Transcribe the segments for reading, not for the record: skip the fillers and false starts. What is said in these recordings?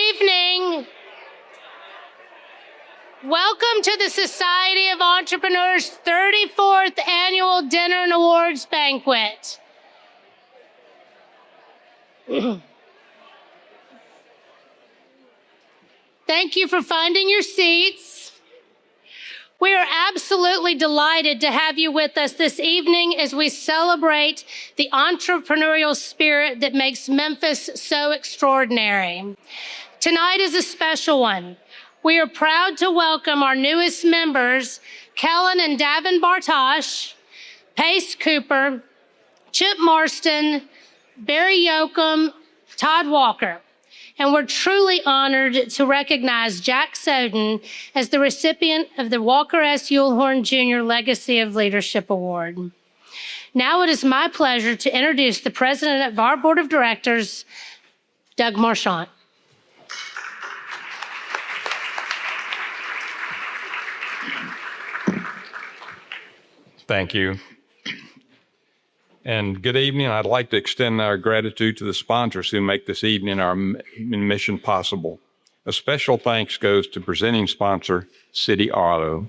evening. Welcome to the Society of Entrepreneurs 34th Annual Dinner and Awards Banquet. Thank you for finding your seats. We are absolutely delighted to have you with us this evening as we celebrate the entrepreneurial spirit that makes Memphis so extraordinary. Tonight is a special one. We are proud to welcome our newest members, Kellen and Davin Bartosh, Pace Cooper, Chip Marston, Barry Yoakum, Todd Walker. And we're truly honored to recognize Jack Soden as the recipient of the Walker S. Uhlhorn Jr. Legacy of Leadership Award. Now it is my pleasure to introduce the president of our board of directors, Doug Marchant. Thank you. And good evening. I'd like to extend our gratitude to the sponsors who make this evening our mission possible. A special thanks goes to presenting sponsor, City Auto.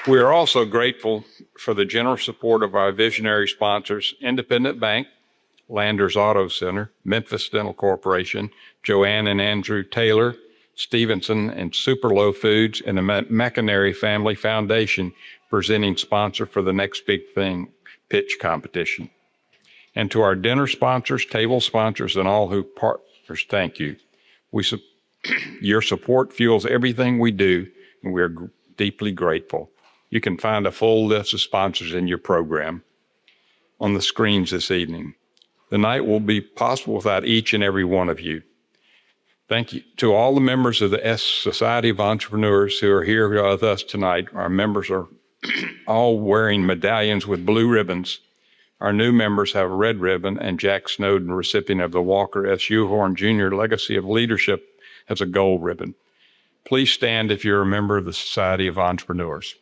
We are also grateful for the generous support of our visionary sponsors, Independent Bank, Landers Auto Center, Memphis Dental Corporation, Joanne and Andrew Taylor, Stevenson and Superlow Foods, and the McInerney Family Foundation, presenting sponsor for the Next Big Thing pitch competition. And to our dinner sponsors, table sponsors, and all who partners, thank you. Your support fuels everything we do, and we are deeply grateful. You can find a full list of sponsors in your program on the screens this evening. The night will be possible without each and every one of you. Thank you to all the members of the Society of Entrepreneurs who are here with us tonight. Our members are all wearing medallions with blue ribbons. Our new members have a red ribbon, and Jack Snowden, recipient of the Walker S. Uhlhorn Jr. Legacy of Leadership, has a gold ribbon. Please stand if you're a member of the Society of Entrepreneurs.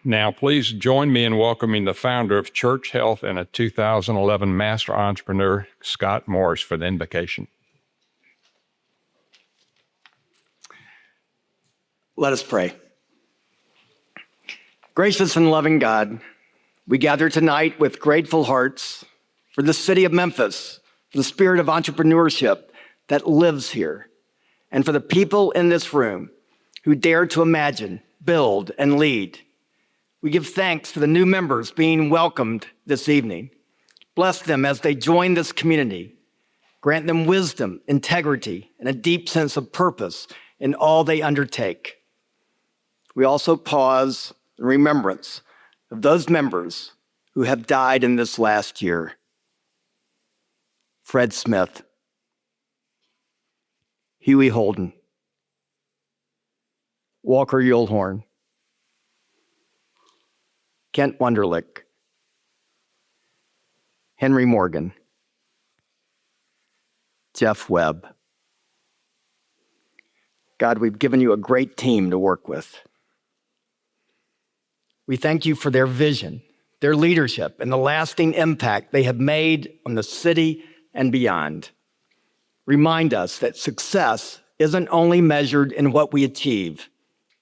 Now, please join me in welcoming the founder of Church Health and a 2011 Master Entrepreneur, Scott Morris, for the invocation. Let us pray. Gracious and loving God, we gather tonight with grateful hearts for the city of Memphis, for the spirit of entrepreneurship that lives here, and for the people in this room who dare to imagine, build, and lead. We give thanks for the new members being welcomed this evening. Bless them as they join this community. Grant them wisdom, integrity, and a deep sense of purpose in all they undertake. We also pause in remembrance of those members who have died in this last year. Fred Smith, Huey Holden, Walker Uhlhorn, Kent Wunderlich, Henry Morgan, Jeff Webb. God, we've given you a great team to work with. We thank you for their vision, their leadership, and the lasting impact they have made on the city and beyond. Remind us that success isn't only measured in what we achieve,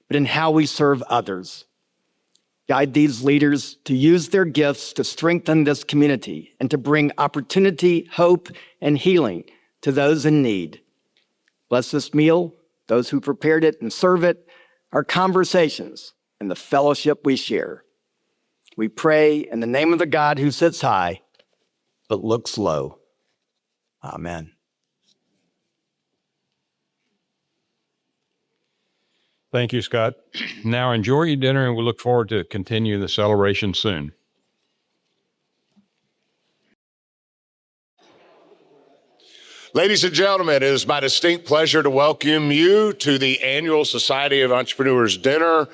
but in how we serve others. Guide these leaders to use their gifts to strengthen this community and to bring opportunity, hope, and healing to those in need. Bless this meal, those who prepared it and serve it, our conversations, and the fellowship we share. We pray in the name of the God who sits high, but looks low. Amen. Thank you, Scott. Now enjoy your dinner, and we look forward to continue the celebration soon. Ladies and gentlemen, it is my distinct pleasure to welcome you to the annual Society of Entrepreneurs dinner.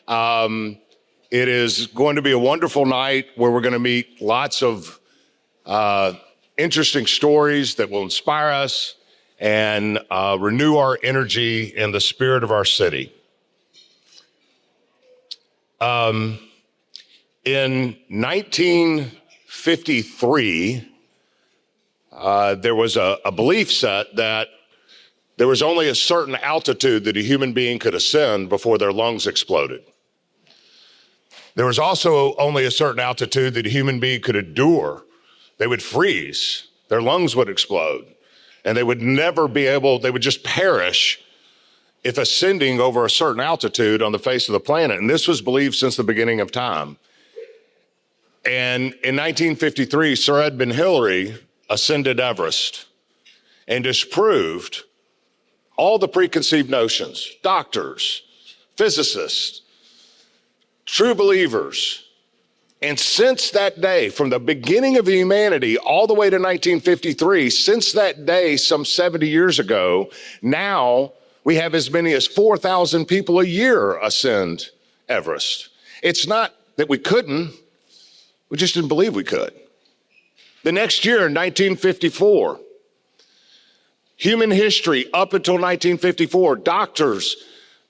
It is going to be a wonderful night where we're going to meet lots of interesting stories that will inspire us and renew our energy in the spirit of our city. In 1953, there was a belief set that there was only a certain altitude that a human being could ascend before their lungs exploded. There was also only a certain altitude that a human being could endure. They would freeze, their lungs would explode, and they would never be able, they would just perish if ascending over a certain altitude on the face of the planet. And this was believed since the beginning of time. And in 1953, Sir Edmund Hillary ascended Everest and disproved all the preconceived notions. Doctors, physicists, true believers. And since that day, from the beginning of humanity all the way to 1953, since that day, some 70 years ago, now we have as many as 4,000 people a year ascend Everest. It's not that we couldn't, we just didn't believe we could. The next year, in 1954, human history up until 1954, doctors,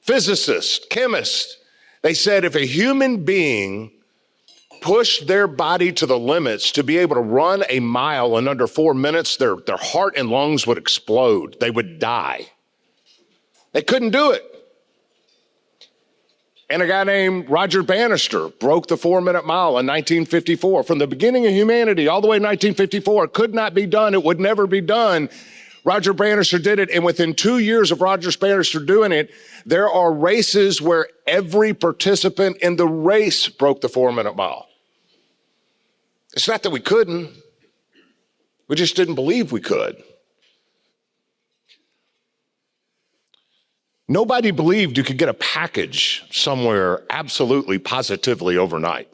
physicists, chemists, they said if a human being pushed their body to the limits to be able to run a mile in under 4 minutes, their heart and lungs would explode. They would die. They couldn't do it. And a guy named Roger Bannister broke the 4-minute mile in 1954. From the beginning of humanity all the way to 1954, it could not be done. It would never be done. Roger Bannister did it, and within 2 years of Roger Bannister doing it, there are races where every participant in the race broke the 4-minute mile. It's not that we couldn't, we just didn't believe we could. Nobody believed you could get a package somewhere absolutely, positively overnight.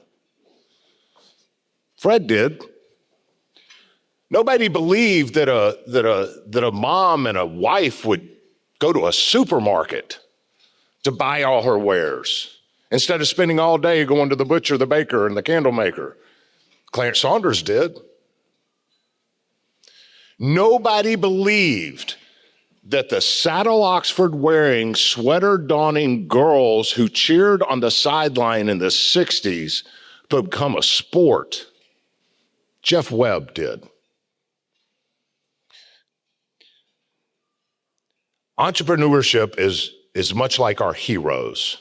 Fred did. Nobody believed that a mom and a wife would go to a supermarket to buy all her wares instead of spending all day going to the butcher, the baker, and the candle maker. Clarence Saunders did. Nobody believed that the saddle Oxford wearing, sweater donning girls who cheered on the sideline in the 60s to become a sport. Jeff Webb did. Entrepreneurship is much like our heroes.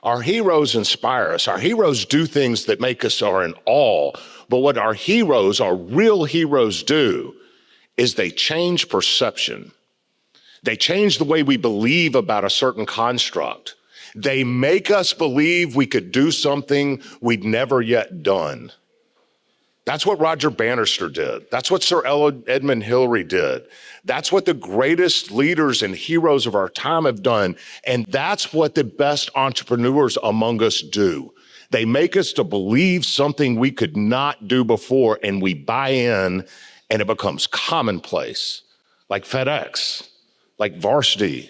Our heroes inspire us. Our heroes do things that make us are in awe. But what our heroes, our real heroes do is they change perception. They change the way we believe about a certain construct. They make us believe we could do something we'd never yet done. That's what Roger Bannister did. That's what Sir Edmund Hillary did. That's what the greatest leaders and heroes of our time have done. And that's what the best entrepreneurs among us do. They make us to believe something we could not do before, and we buy in, and it becomes commonplace, like FedEx, like Varsity,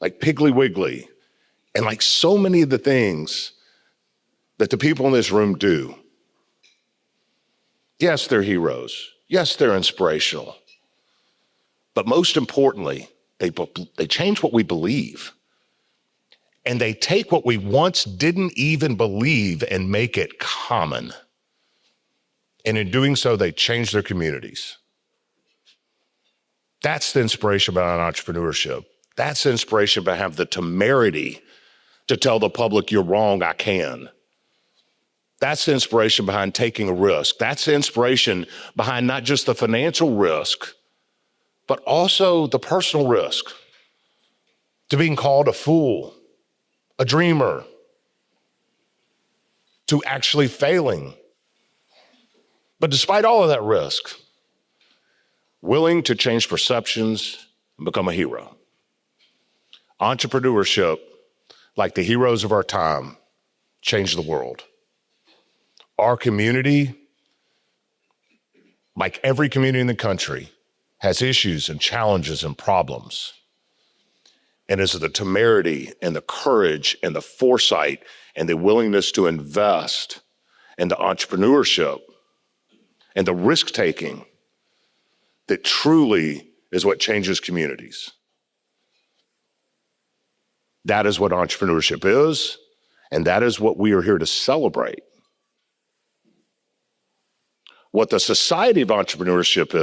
like Piggly Wiggly, and like so many of the things that the people in this room do. Yes, they're heroes. Yes, they're inspirational. But most importantly, they change what we believe. And they take what we once didn't even believe and make it common. And in doing so, they change their communities. That's the inspiration behind entrepreneurship. That's the inspiration behind having the temerity to tell the public you're wrong, I can. That's the inspiration behind taking a risk. That's the inspiration behind not just the financial risk, but also the personal risk to being called a fool, a dreamer, to actually failing. But despite all of that risk, willing to change perceptions and become a hero. Entrepreneurship, like the heroes of our time, changed the world. Our community, like every community in the country, has issues and challenges and problems. And it's the temerity and the courage and the foresight and the willingness to invest and the entrepreneurship and the risk-taking that truly is what changes communities. That is what entrepreneurship is, and that is what we are here to celebrate. What the Society of Entrepreneurship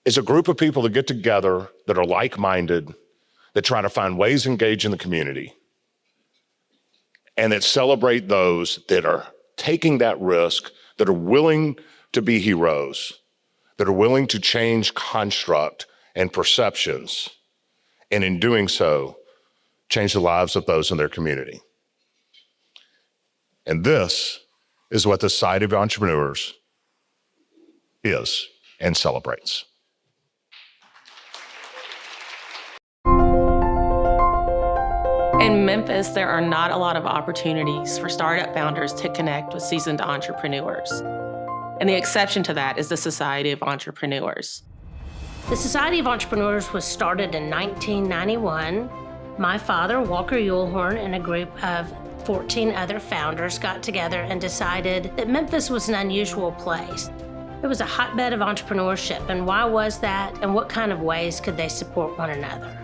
is a group of people that get together that are like-minded, that try to find ways to engage in the community, and that celebrate those that are taking that risk, that are willing to be heroes, that are willing to change construct and perceptions, and in doing so, change the lives of those in their community. And this is what the Society of Entrepreneurs is and celebrates. In Memphis, there are not a lot of opportunities for startup founders to connect with seasoned entrepreneurs. And the exception to that is the Society of Entrepreneurs. The Society of Entrepreneurs was started in 1991. My father, Walker Yulhorn, and a group of 14 other founders got together and decided that Memphis was an unusual place. It was a hotbed of entrepreneurship, and why was that, and what kind of ways could they support one another?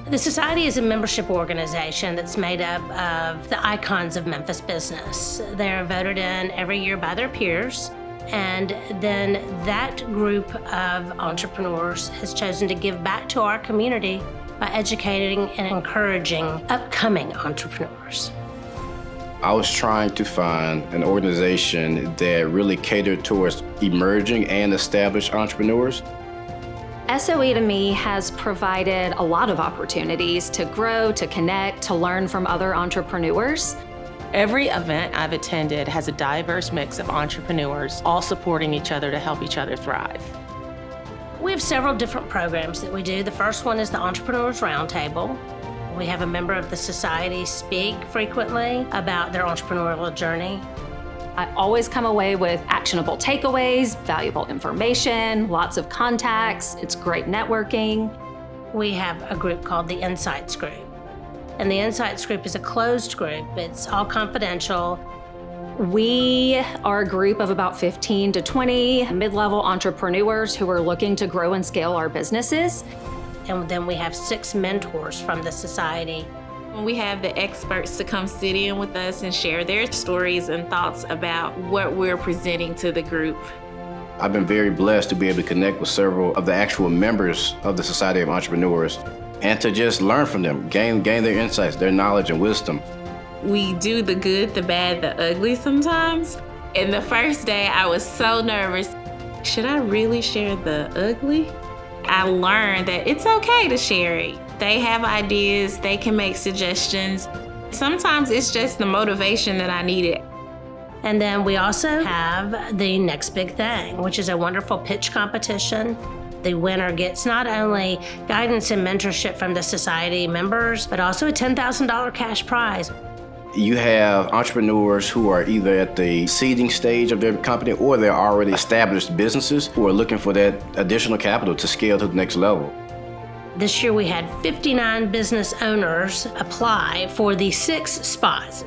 The Society is a membership organization that's made up of the icons of Memphis business. They're voted in every year by their peers, and then that group of entrepreneurs has chosen to give back to our community by educating and encouraging upcoming entrepreneurs. I was trying to find an organization that really catered towards emerging and established entrepreneurs. SOE to me has provided a lot of opportunities to grow, to connect, to learn from other entrepreneurs. Every event I've attended has a diverse mix of entrepreneurs, all supporting each other to help each other thrive. We have several different programs that we do. The first one is the Entrepreneurs Roundtable. We have a member of the society speak frequently about their entrepreneurial journey. I always come away with actionable takeaways, valuable information, lots of contacts. It's great networking. We have a group called the Insights Group. And the Insights Group is a closed group. It's all confidential. We are a group of about 15 to 20 mid-level entrepreneurs who are looking to grow and scale our businesses. And then we have 6 mentors from the society. We have the experts to come sit in with us and share their stories and thoughts about what we're presenting to the group. I've been very blessed to be able to connect with several of the actual members of the Society of Entrepreneurs and to just learn from them, gain their insights, their knowledge and wisdom. We do the good, the bad, the ugly sometimes. And the first day I was so nervous. Should I really share the ugly? I learned that it's okay to share it. They have ideas, they can make suggestions. Sometimes it's just the motivation that I needed. And then we also have the Next Big Thing, which is a wonderful pitch competition. The winner gets not only guidance and mentorship from the society members, but also a $10,000 cash prize. You have entrepreneurs who are either at the seeding stage of their company or they're already established businesses who are looking for that additional capital to scale to the next level. This year we had 59 business owners apply for the 6 spots.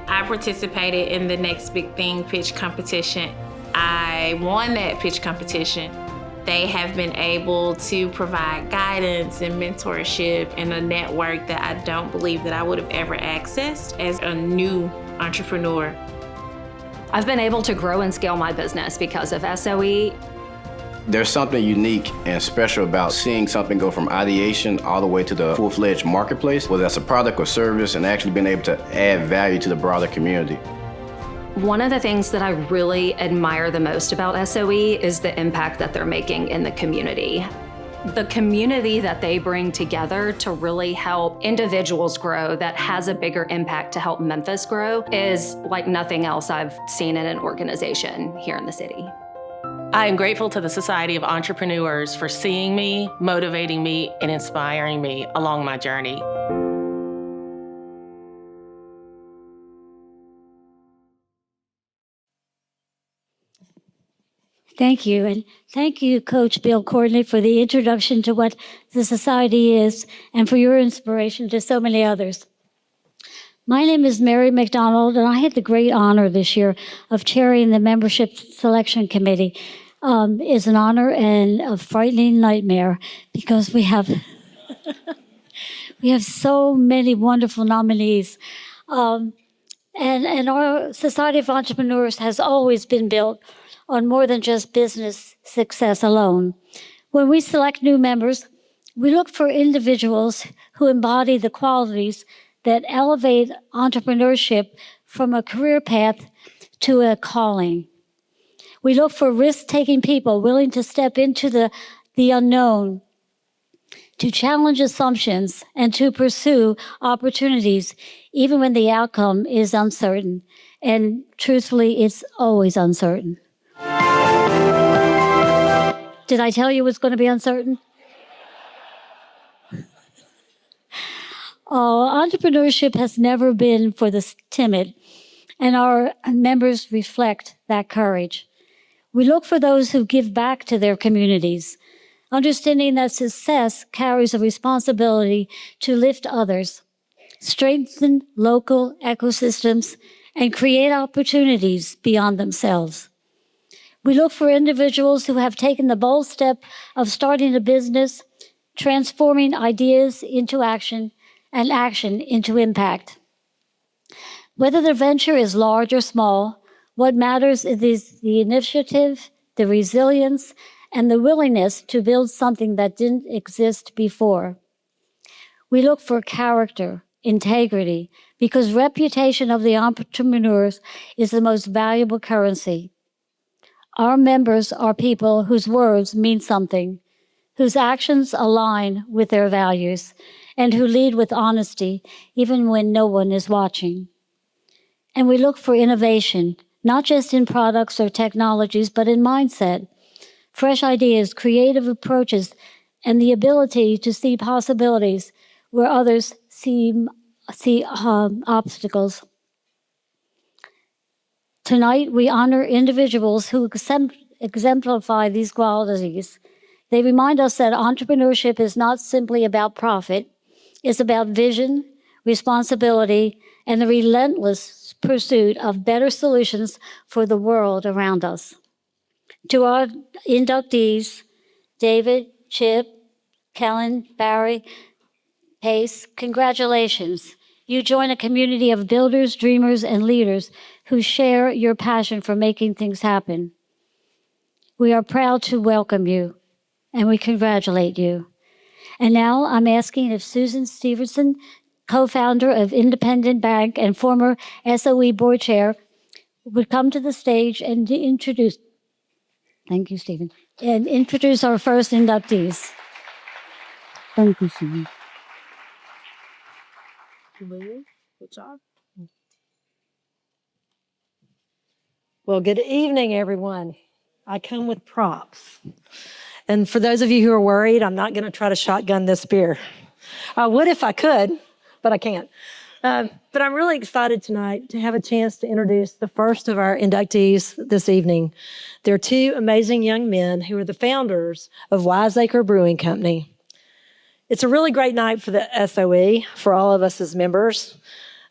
I participated in the Next Big Thing pitch competition. I won that pitch competition. They have been able to provide guidance and mentorship and a network that I don't believe that I would have ever accessed as a new entrepreneur. I've been able to grow and scale my business because of SOE. There's something unique and special about seeing something go from ideation all the way to the full-fledged marketplace, whether that's a product or service, and actually being able to add value to the broader community. One of the things that I really admire the most about SOE is the impact that they're making in the community. The community that they bring together to really help individuals grow that has a bigger impact to help Memphis grow is like nothing else I've seen in an organization here in the city. I am grateful to the Society of Entrepreneurs for seeing me, motivating me, and inspiring me along my journey. Thank you. And thank you, Coach Bill Courtney, for the introduction to what the society is and for your inspiration to so many others. My name is Mary McDonald, and I had the great honor this year of chairing the Membership Selection Committee. is an honor and a frightening nightmare because we have we have so many wonderful nominees. And our Society of Entrepreneurs has always been built on more than just business success alone. When we select new members, we look for individuals who embody the qualities that elevate entrepreneurship from a career path to a calling. We look for risk-taking people willing to step into the unknown, to challenge assumptions, and to pursue opportunities even when the outcome is uncertain. And truthfully, it's always uncertain. Did I tell you it's going to be uncertain? Entrepreneurship has never been for the timid, and our members reflect that courage. We look for those who give back to their communities, understanding that success carries a responsibility to lift others, strengthen local ecosystems, and create opportunities beyond themselves. We look for individuals who have taken the bold step of starting a business, transforming ideas into action, and action into impact. Whether the venture is large or small, what matters is the initiative, the resilience, and the willingness to build something that didn't exist before. We look for character, integrity, because reputation of the entrepreneurs is the most valuable currency. Our members are people whose words mean something, whose actions align with their values, and who lead with honesty even when no one is watching. And we look for innovation, not just in products or technologies, but in mindset, fresh ideas, creative approaches, and the ability to see possibilities where others see obstacles. Tonight, we honor individuals who exemplify these qualities. They remind us that entrepreneurship is not simply about profit. It's about vision, responsibility, and the relentless pursuit of better solutions for the world around us. To our inductees, David, Chip, Kellen, Barry, Pace, congratulations. You join a community of builders, dreamers, and leaders who share your passion for making things happen. We are proud to welcome you, and we congratulate you. And now I'm asking if Susan Stevenson, co-founder of Independent Bank and former SOE board chair, would come to the stage and introduce, thank you, Stephen, and introduce our first inductees. Thank you, Stephen. Good job. Well, good evening, everyone. I come with props. And for those of you who are worried, I'm not going to try to shotgun this beer. I would if I could, but I can't. But I'm really excited tonight to have a chance to introduce the first of our inductees this evening. They're two amazing young men who are the founders of Wiseacre Brewing Company. It's a really great night for the SOE, for all of us as members.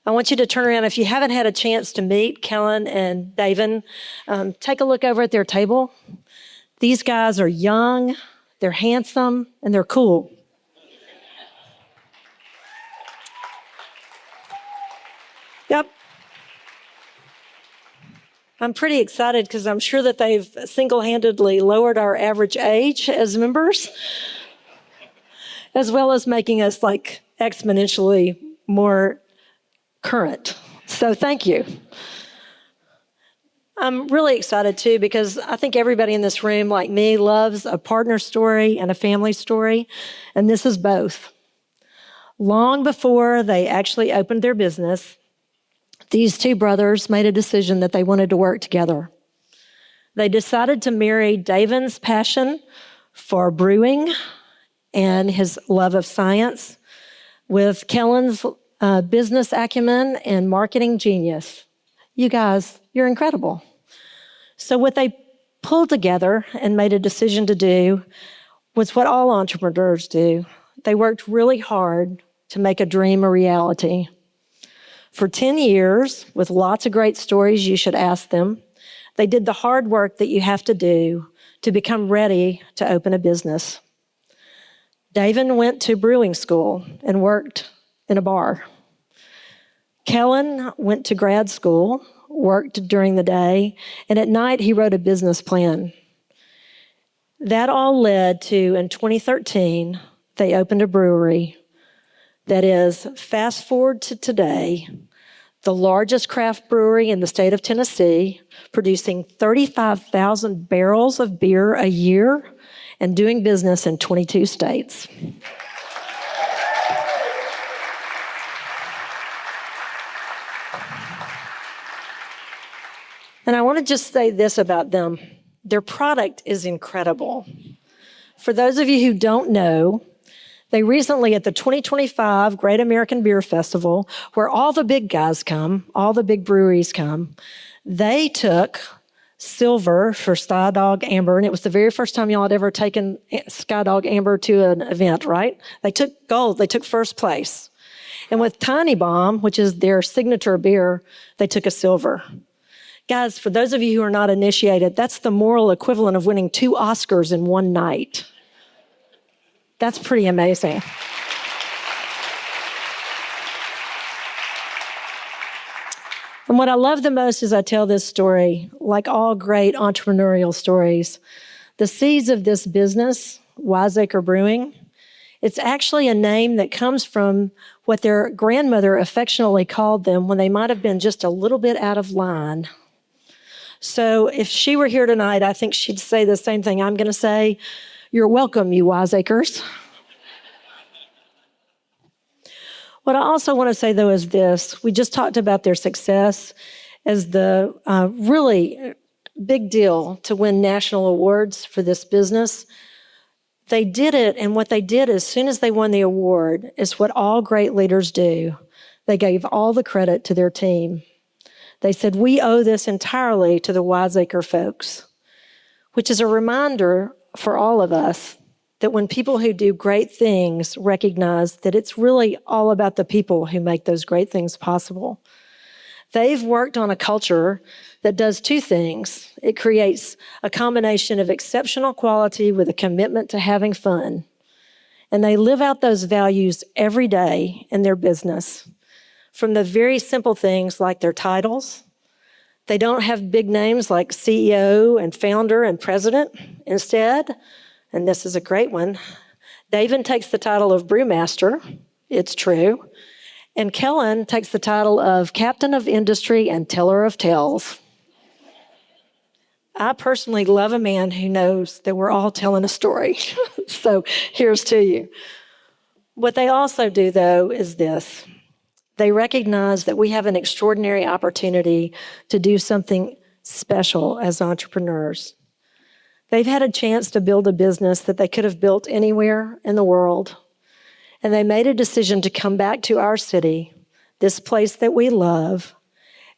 I want you to turn around. If you haven't had a chance to meet Kellen and David, take a look over at their table. These guys are young, they're handsome, and they're cool. Yep. I'm pretty excited because I'm sure that they've single-handedly lowered our average age as members, as well as making us exponentially more current. So thank you. I'm really excited too because I think everybody in this room, like me, loves a partner story and a family story, and this is both. Long before they actually opened their business, these two brothers made a decision that they wanted to work together. They decided to marry David's passion for brewing and his love of science with Kellen's business acumen and marketing genius. You guys, you're incredible. So what they pulled together and made a decision to do was what all entrepreneurs do. They worked really hard to make a dream a reality. For 10 years, with lots of great stories you should ask them, they did the hard work that you have to do to become ready to open a business. David went to brewing school and worked in a bar. Kellen went to grad school, worked during the day, and at night he wrote a business plan. That all led to, in 2013, they opened a brewery that is, fast forward to today, the largest craft brewery in the state of Tennessee, producing 35,000 barrels of beer a year and doing business in 22 states. And I want to just say this about them. Their product is incredible. For those of you who don't know, they recently at the 2025 Great American Beer Festival, where all the big guys come, all the big breweries come, they took silver for Skydog Amber, and it was the very first time y'all had ever taken Skydog Amber to an event, right? They took gold, they took first place. And with Tiny Bomb, which is their signature beer, they took a silver. Guys, for those of you who are not initiated, that's the moral equivalent of winning 2 Oscars in one night. That's pretty amazing. And what I love the most is I tell this story, like all great entrepreneurial stories, the seeds of this business, Wiseacre Brewing, it's actually a name that comes from what their grandmother affectionately called them when they might have been just a little bit out of line. So if she were here tonight, I think she'd say the same thing I'm going to say. You're welcome, you Wiseacres. What I also want to say, though, is this. We just talked about their success as the really big deal to win national awards for this business. They did it, and what they did as soon as they won the award is what all great leaders do. They gave all the credit to their team. They said, we owe this entirely to the Wiseacre folks, which is a reminder for all of us that when people who do great things recognize that it's really all about the people who make those great things possible. They've worked on a culture that does 2 things. It creates a combination of exceptional quality with a commitment to having fun. And they live out those values every day in their business. From the very simple things like their titles. They don't have big names like CEO and founder and president. Instead, and this is a great one, David takes the title of brewmaster. It's true. And Kellen takes the title of captain of industry and teller of tales. I personally love a man who knows that we're all telling a story. So here's to you. What they also do, though, is this. They recognize that we have an extraordinary opportunity to do something special as entrepreneurs. They've had a chance to build a business that they could have built anywhere in the world. And they made a decision to come back to our city, this place that we love,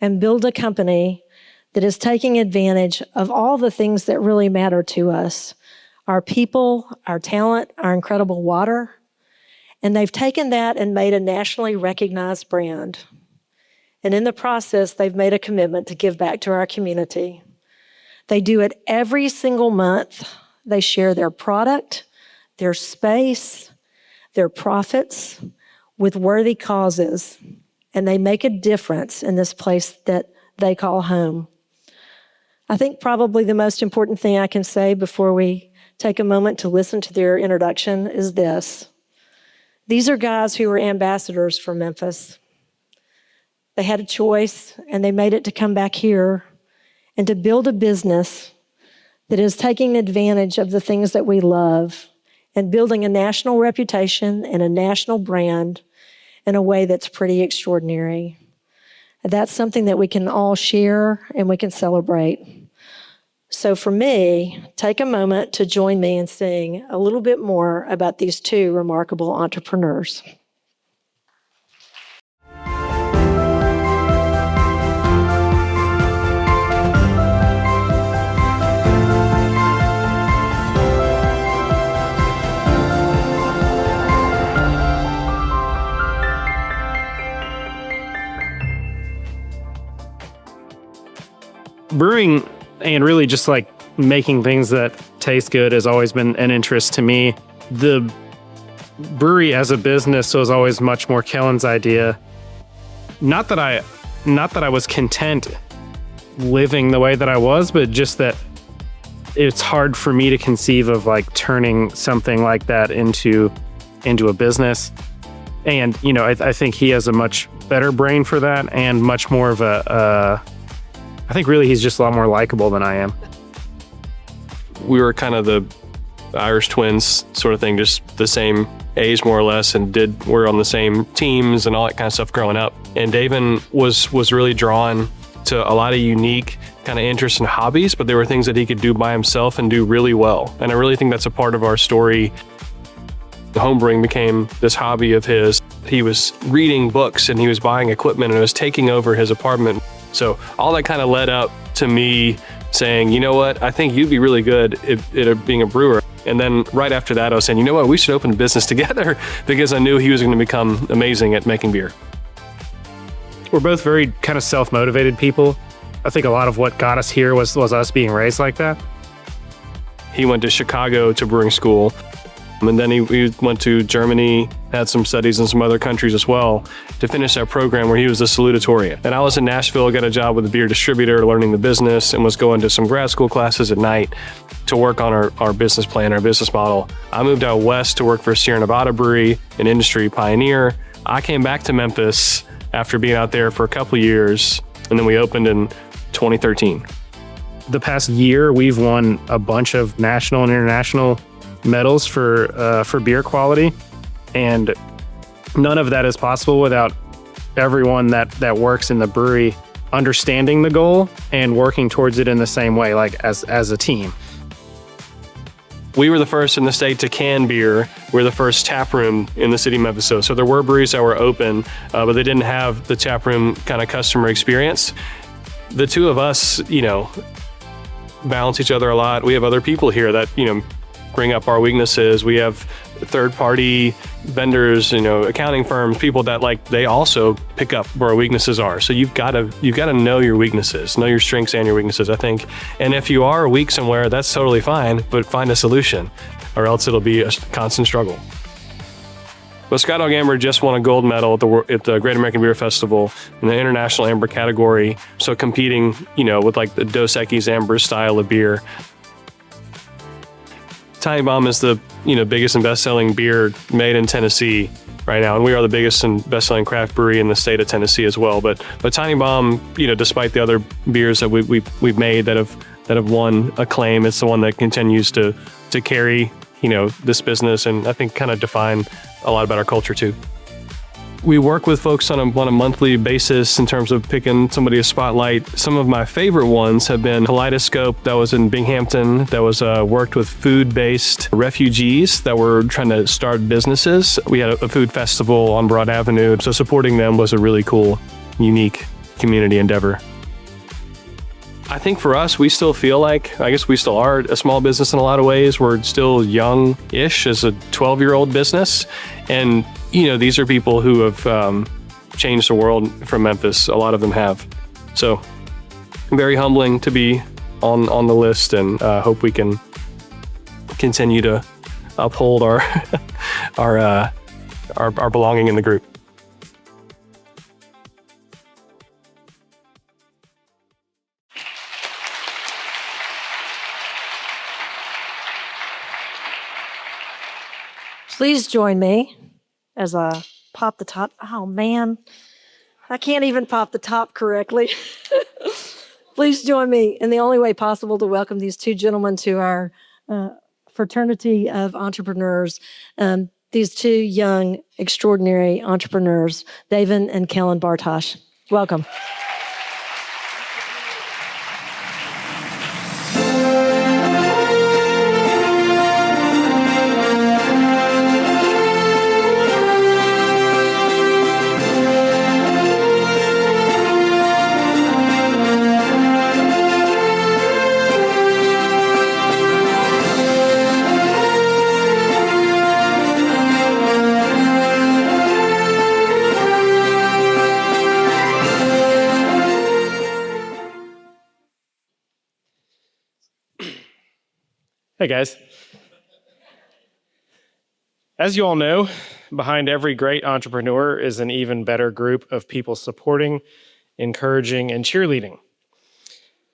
and build a company that is taking advantage of all the things that really matter to us, our people, our talent, our incredible water. And they've taken that and made a nationally recognized brand. And in the process, they've made a commitment to give back to our community. They do it every single month. They share their product, their space, their profits with worthy causes. And they make a difference in this place that they call home. I think probably the most important thing I can say before we take a moment to listen to their introduction is this. These are guys who were ambassadors for Memphis. They had a choice, and they made it to come back here and to build a business that is taking advantage of the things that we love and building a national reputation and a national brand in a way that's pretty extraordinary. That's something that we can all share and we can celebrate. So for me, take a moment to join me in saying a little bit more about these 2 remarkable entrepreneurs. Brewing and really just like making things that taste good has always been an interest to me. The brewery as a business was always much more Kellen's idea. Not that I was content living the way that I was, but just that it's hard for me to conceive of like turning something like that into a business. And, you know, I think he has a much better brain for that and much more of I think really he's just a lot more likable than I am. We were kind of the Irish twins sort of thing, just the same age more or less, and we're on the same teams and all that kind of stuff growing up. And David was really drawn to a lot of unique kind of interests and hobbies, but there were things that he could do by himself and do really well. And I really think that's a part of our story. Homebrewing became this hobby of his. He was reading books and he was buying equipment and it was taking over his apartment. So all that kind of led up to me saying, you know what, I think you'd be really good at being a brewer. And then right after that, I was saying, you know what, we should open a business together because I knew he was going to become amazing at making beer. We're both very kind of self-motivated people. I think a lot of what got us here was us being raised like that. He went to Chicago to brewing school. And then he went to Germany, had some studies in some other countries as well to finish that program where he was a salutatorian. And I was in Nashville, got a job with a beer distributor, learning the business, and was going to some grad school classes at night to work on our business plan, our business model. I moved out west to work for Sierra Nevada Brewery, an industry pioneer. I came back to Memphis after being out there for a couple of years, and then we opened in 2013. The past year, we've won a bunch of national and international medals for beer quality, and none of that is possible without everyone that works in the brewery understanding the goal and working towards it in the same way, like as a team. We were the first in the state to can beer. We're the first tap room in the city of Memphis. So there were breweries that were open, but they didn't have the tap room kind of customer experience. The two of us, you know, balance each other a lot. We have other people here that, you know, bring up our weaknesses. We have third-party vendors, you know, accounting firms, people that like they also pick up where our weaknesses are. So you've got to know your weaknesses, know your strengths and your weaknesses, I think. And if you are weak somewhere, that's totally fine, but find a solution, or else it'll be a constant struggle. Well, Sky Dog Amber just won a gold medal at the Great American Beer Festival in the International Amber category. So competing, you know, with like the Dos Equis Amber style of beer. Tiny Bomb is the biggest and best-selling beer made in Tennessee right now, and we are the biggest and best-selling craft brewery in the state of Tennessee as well. But Tiny Bomb, despite the other beers that we've made that have won acclaim, it's the one that continues to carry this business, and I think kind of define a lot about our culture too. We work with folks on a monthly basis in terms of picking somebody a spotlight. Some of my favorite ones have been Kaleidoscope, that was in Binghamton, that was worked with food-based refugees that were trying to start businesses. We had a food festival on Broad Avenue, so supporting them was a really cool, unique community endeavor. I think for us, we still feel like, I guess we still are a small business in a lot of ways. We're still young-ish as a 12-year-old business. And, these are people who have changed the world from Memphis. A lot of them have. So very humbling to be on the list, and hope we can continue to uphold our our belonging in the group. Please join me as I pop the top. Oh, man. I can't even pop the top correctly. Please join me in the only way possible to welcome these two gentlemen to our fraternity of entrepreneurs. These two young, extraordinary entrepreneurs, David and Kellen Bartosh. Welcome. Hey guys. As you all know, behind every great entrepreneur is an even better group of people supporting, encouraging, and cheerleading.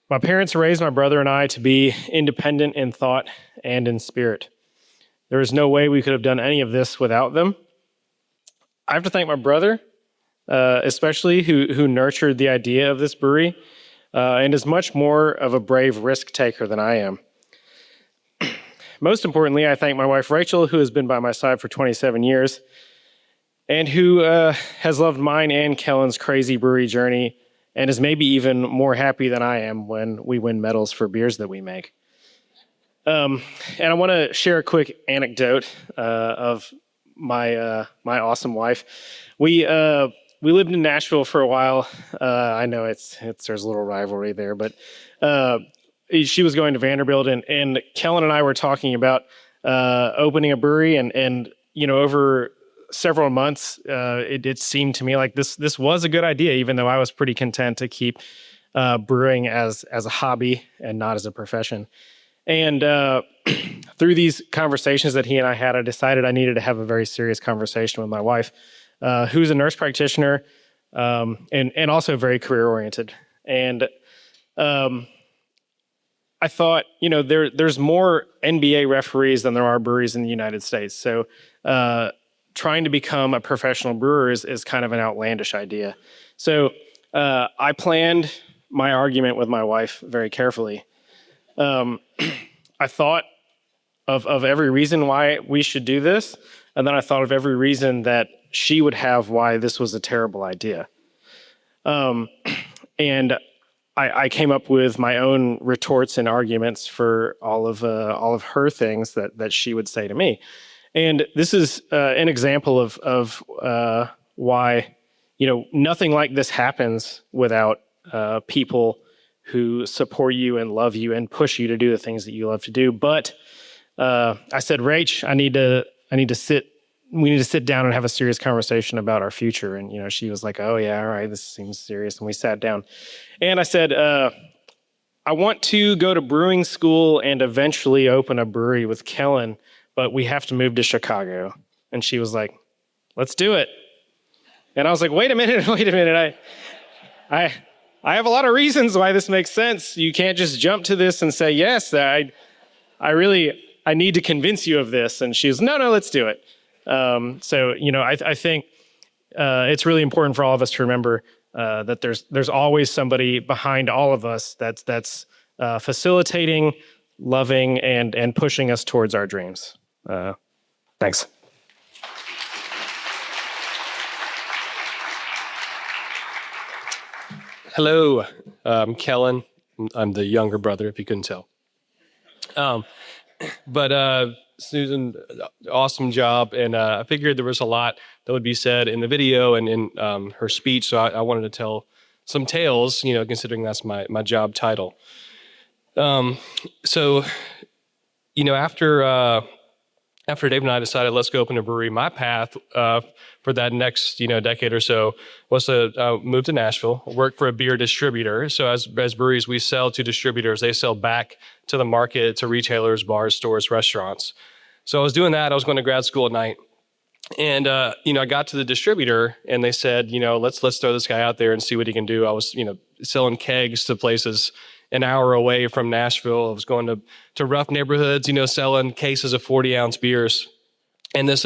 My parents raised my brother and I to be independent in thought and in spirit. There is no way we could have done any of this without them. I have to thank my brother, especially who nurtured the idea of this brewery and is much more of a brave risk taker than I am. Most importantly, I thank my wife, Rachel, who has been by my side for 27 years and who has loved mine and Kellen's crazy brewery journey and is maybe even more happy than I am when we win medals for beers that we make. And I want to share a quick anecdote of my awesome wife. We lived in Nashville for a while. I know there's a little rivalry there, but she was going to Vanderbilt, and Kellen and I were talking about opening a brewery, and over several months, it seemed to me like this was a good idea, even though I was pretty content to keep brewing as a hobby and not as a profession. And through these conversations that he and I had, I decided I needed to have a very serious conversation with my wife, who's a nurse practitioner and also very career oriented. And I thought, there's more NBA referees than there are breweries in the United States. So trying to become a professional brewer is kind of an outlandish idea. So I planned my argument with my wife very carefully. I thought of every reason why we should do this, and then I thought of every reason that she would have why this was a terrible idea. And I came up with my own retorts and arguments for all of her things that she would say to me. And this is an example of why nothing like this happens without people who support you and love you and push you to do the things that you love to do. But I said, Rach, we need to sit down and have a serious conversation about our future. And, she was like, oh yeah, all right, this seems serious. And we sat down and I said, I want to go to brewing school and eventually open a brewery with Kellen, but we have to move to Chicago. And she was like, let's do it. And I was like, wait a minute. I have a lot of reasons why this makes sense. You can't just jump to this and say, yes, I need to convince you of this. And she was, no, let's do it. So, I think it's really important for all of us to remember that there's always somebody behind all of us that's facilitating, loving, and pushing us towards our dreams. Thanks. Hello, I'm Kellen. I'm the younger brother, if you couldn't tell. But Susan, awesome job. And I figured there was a lot that would be said in the video and in her speech. So I wanted to tell some tales, considering that's my job title. After Dave and I decided let's go open a brewery, my path for that next decade or so was to move to Nashville, work for a beer distributor. So as breweries, we sell to distributors. They sell back to the market, to retailers, bars, stores, restaurants. So I was doing that. I was going to grad school at night. And, I got to the distributor and they said, let's throw this guy out there and see what he can do. I was, selling kegs to places an hour away from Nashville. I was going to rough neighborhoods, selling cases of 40-ounce beers. And this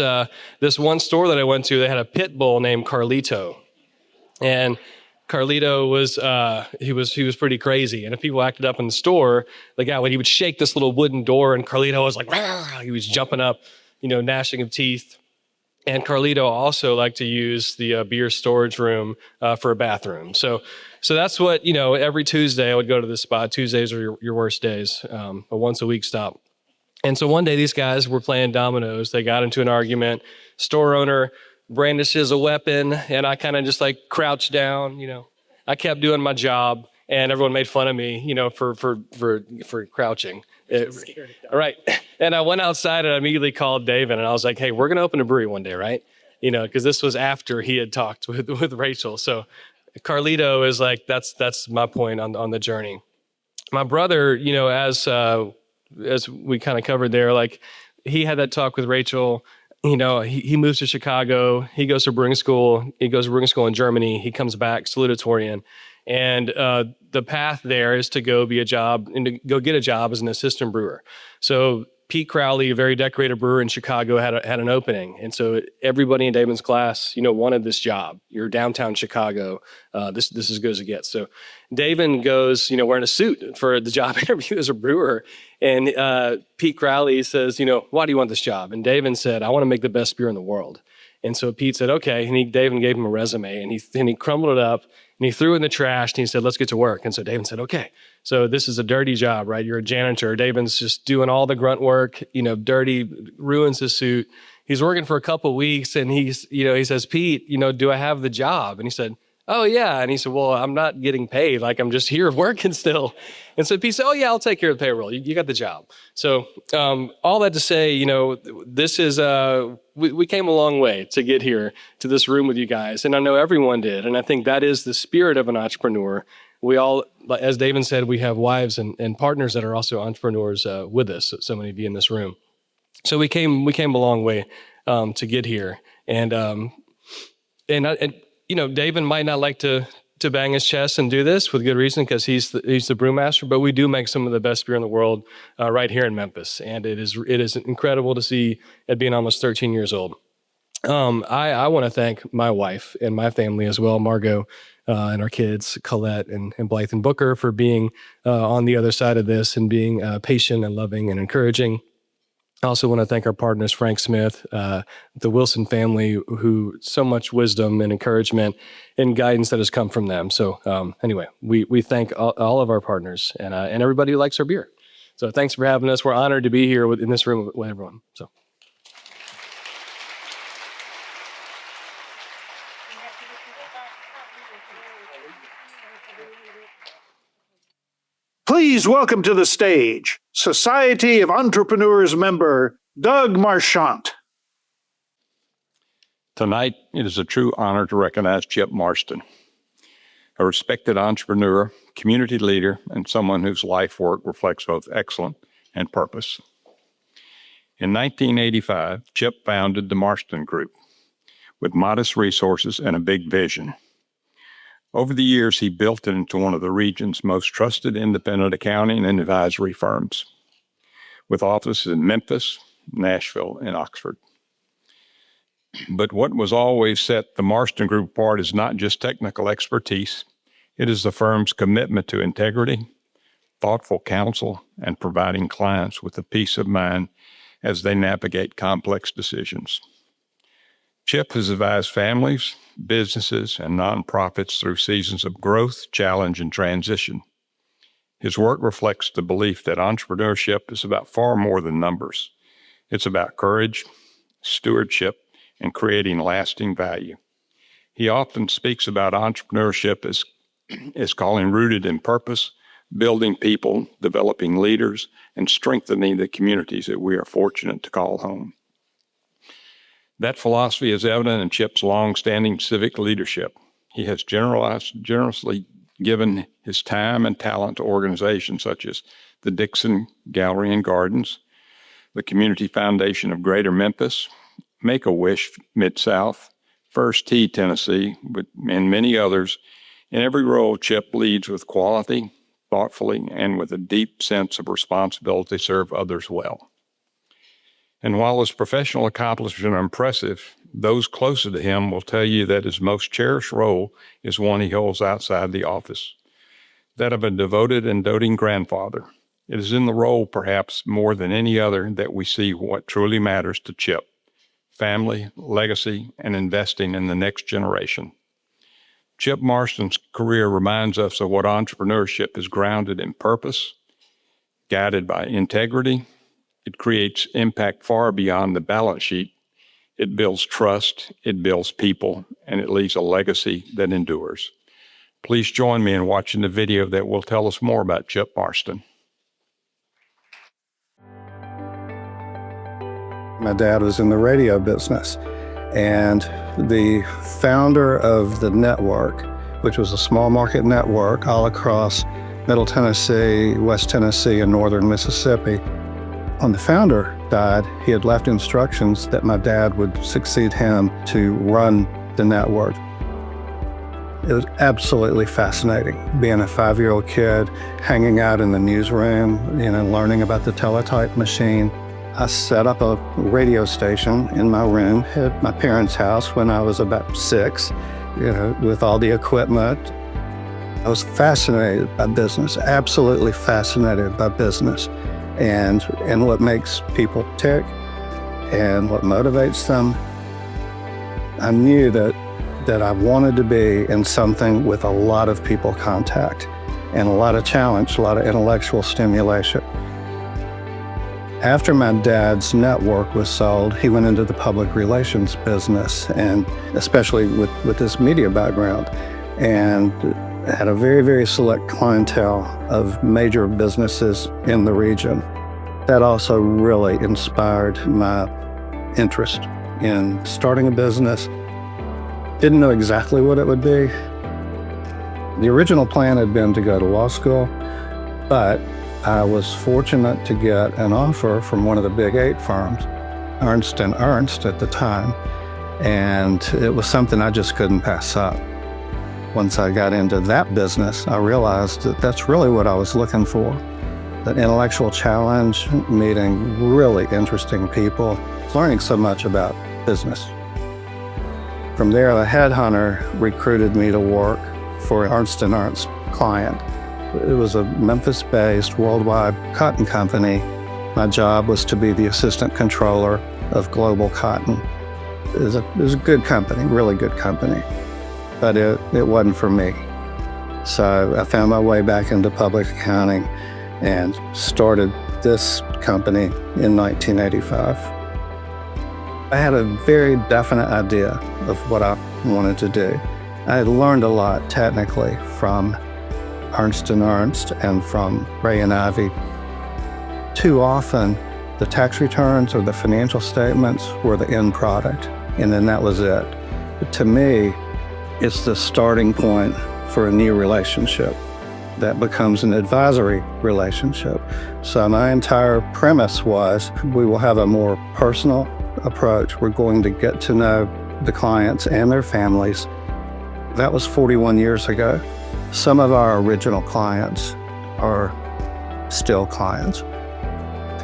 one store that I went to, they had a pit bull named Carlito. And Carlito was pretty crazy. And if people acted up in the store, the guy, when he would shake this little wooden door and Carlito was like, "Rah!" He was jumping up, gnashing of teeth. And Carlito also liked to use the beer storage room for a bathroom. So that's what, every Tuesday I would go to this spot. Tuesdays are your worst days, a once a week stop. And so one day these guys were playing dominoes. They got into an argument. Store owner brandishes a weapon and I kind of just crouched down, I kept doing my job and everyone made fun of me, for crouching. Right. And I went outside and I immediately called David and I was like, hey, we're going to open a brewery one day, right? Because this was after he had talked with Rachel. So Carlito is that's my point on the journey. My brother, as as we kind of covered there, like he had that talk with Rachel. You know, he moves to Chicago. He goes to brewing school. He goes to brewing school in Germany. He comes back salutatorian. And the path there is to go get a job as an assistant brewer. So Pete Crowley, a very decorated brewer in Chicago, had an opening. And so everybody in David's class, wanted this job. You're downtown Chicago. This is as good as it gets. So David goes, wearing a suit for the job interview as a brewer. And Pete Crowley says, why do you want this job? And David said, I want to make the best beer in the world. And so Pete said, okay. And David gave him a resume, and he crumbled it up and he threw it in the trash, and he said, let's get to work. And so David said, okay. So this is a dirty job, right? You're a janitor. David's just doing all the grunt work, dirty, ruins his suit. He's working for a couple of weeks, and he says, Pete, do I have the job? And he said, oh yeah. And he said, well, I'm not getting paid. Like, I'm just here working still. And so Pete said, oh yeah, I'll take care of the payroll. You got the job. So all that to say, this is, we came a long way to get here to this room with you guys. And I know everyone did. And I think that is the spirit of an entrepreneur. We all, as David said, we have wives and partners that are also entrepreneurs with us. So many of you in this room. So we came a long way to get here. And David might not like to bang his chest and do this with good reason, because he's the brewmaster, but we do make some of the best beer in the world right here in Memphis. And it is incredible to see it being almost 13 years old. I want to thank my wife and my family as well, Margot, and our kids, Colette and Blythe and Booker, for being on the other side of this and being patient and loving and encouraging. I also want to thank our partners, Frank Smith, the Wilson family, who so much wisdom and encouragement and guidance that has come from them. So anyway, we thank all of our partners and everybody who likes our beer. So thanks for having us. We're honored to be here in this room with everyone. So. Please welcome to the stage Society of Entrepreneurs member Doug Marchant. Tonight, it is a true honor to recognize Chip Marston, a respected entrepreneur, community leader, and someone whose life work reflects both excellence and purpose. In 1985, Chip founded the Marston Group with modest resources and a big vision. Over the years, he built it into one of the region's most trusted independent accounting and advisory firms, with offices in Memphis, Nashville, and Oxford. But what was always set the Marston Group apart is not just technical expertise. It is the firm's commitment to integrity, thoughtful counsel, and providing clients with the peace of mind as they navigate complex decisions. Chip has advised families, businesses, and nonprofits through seasons of growth, challenge, and transition. His work reflects the belief that entrepreneurship is about far more than numbers. It's about courage, stewardship, and creating lasting value. He often speaks about entrepreneurship as calling rooted in purpose, building people, developing leaders, and strengthening the communities that we are fortunate to call home. That philosophy is evident in Chip's long-standing civic leadership. He has generously given his time and talent to organizations such as the Dixon Gallery and Gardens, the Community Foundation of Greater Memphis, Make-A-Wish Mid-South, First Tee Tennessee, and many others. In every role, Chip leads with quality, thoughtfully, and with a deep sense of responsibility to serve others well. And while his professional accomplishments are impressive, those closer to him will tell you that his most cherished role is one he holds outside the office, that of a devoted and doting grandfather. It is in the role, perhaps more than any other, that we see what truly matters to Chip: family, legacy, and investing in the next generation. Chip Marston's career reminds us of what entrepreneurship is grounded in purpose, guided by integrity. It creates impact far beyond the balance sheet. It builds trust, it builds people, and it leaves a legacy that endures. Please join me in watching the video that will tell us more about Chip Marston. My dad was in the radio business, and the founder of the network, which was a small market network all across Middle Tennessee, West Tennessee, and Northern Mississippi, When the founder died, he had left instructions that my dad would succeed him to run the network. It was absolutely fascinating being a 5-year-old kid, hanging out in the newsroom, learning about the teletype machine. I set up a radio station in my room at my parents' house when I was about 6, with all the equipment. I was fascinated by business, absolutely fascinated by business and what makes people tick and what motivates them. I knew that I wanted to be in something with a lot of people contact and a lot of challenge, a lot of intellectual stimulation. After my dad's network was sold, he went into the public relations business, and especially with his media background, and had a very, very select clientele of major businesses in the region. That also really inspired my interest in starting a business. Didn't know exactly what it would be. The original plan had been to go to law school, but I was fortunate to get an offer from one of the big 8 firms, Ernst & Ernst at the time, and it was something I just couldn't pass up. Once I got into that business, I realized that that's really what I was looking for. The intellectual challenge, meeting really interesting people, learning so much about business. From there, a headhunter recruited me to work for Ernst & Ernst client. It was a Memphis-based worldwide cotton company. My job was to be the assistant controller of global cotton. It was a good company, really good company, but it wasn't for me. So I found my way back into public accounting and started this company in 1985. I had a very definite idea of what I wanted to do. I had learned a lot technically from Ernst & Ernst and from Ray and Ivy. Too often, the tax returns or the financial statements were the end product, and then that was it. But to me, it's the starting point for a new relationship that becomes an advisory relationship. So my entire premise was we will have a more personal approach. We're going to get to know the clients and their families. That was 41 years ago. Some of our original clients are still clients.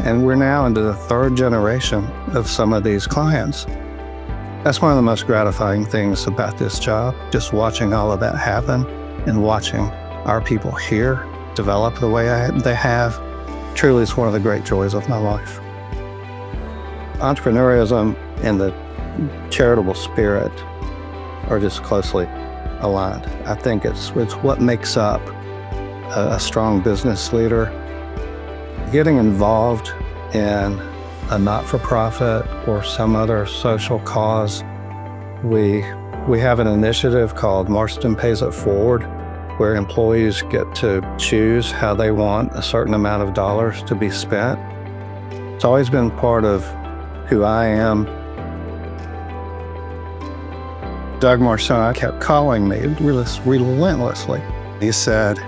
And we're now into the 3rd generation of some of these clients. That's one of the most gratifying things about this job, just watching all of that happen and watching our people here develop the way they have. Truly, it's one of the great joys of my life. Entrepreneurialism and the charitable spirit are just closely aligned. I think it's what makes up a strong business leader. Getting involved in a not-for-profit or some other social cause. We have an initiative called Marston Pays It Forward, where employees get to choose how they want a certain amount of dollars to be spent. It's always been part of who I am. Doug Marchand kept calling me relentlessly. He said,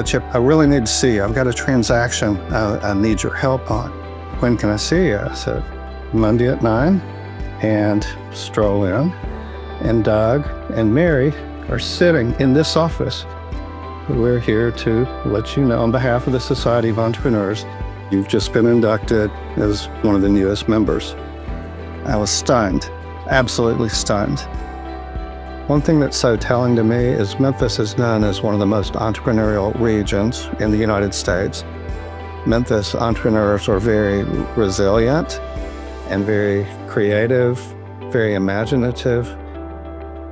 Chip, I really need to see you. I've got a transaction I need your help on. When can I see you? I said, Monday at 9, and stroll in. And Doug and Mary are sitting in this office. We're here to let you know on behalf of the Society of Entrepreneurs, you've just been inducted as one of the newest members. I was stunned, absolutely stunned. One thing that's so telling to me is Memphis is known as one of the most entrepreneurial regions in the United States. Memphis entrepreneurs are very resilient and very creative, very imaginative.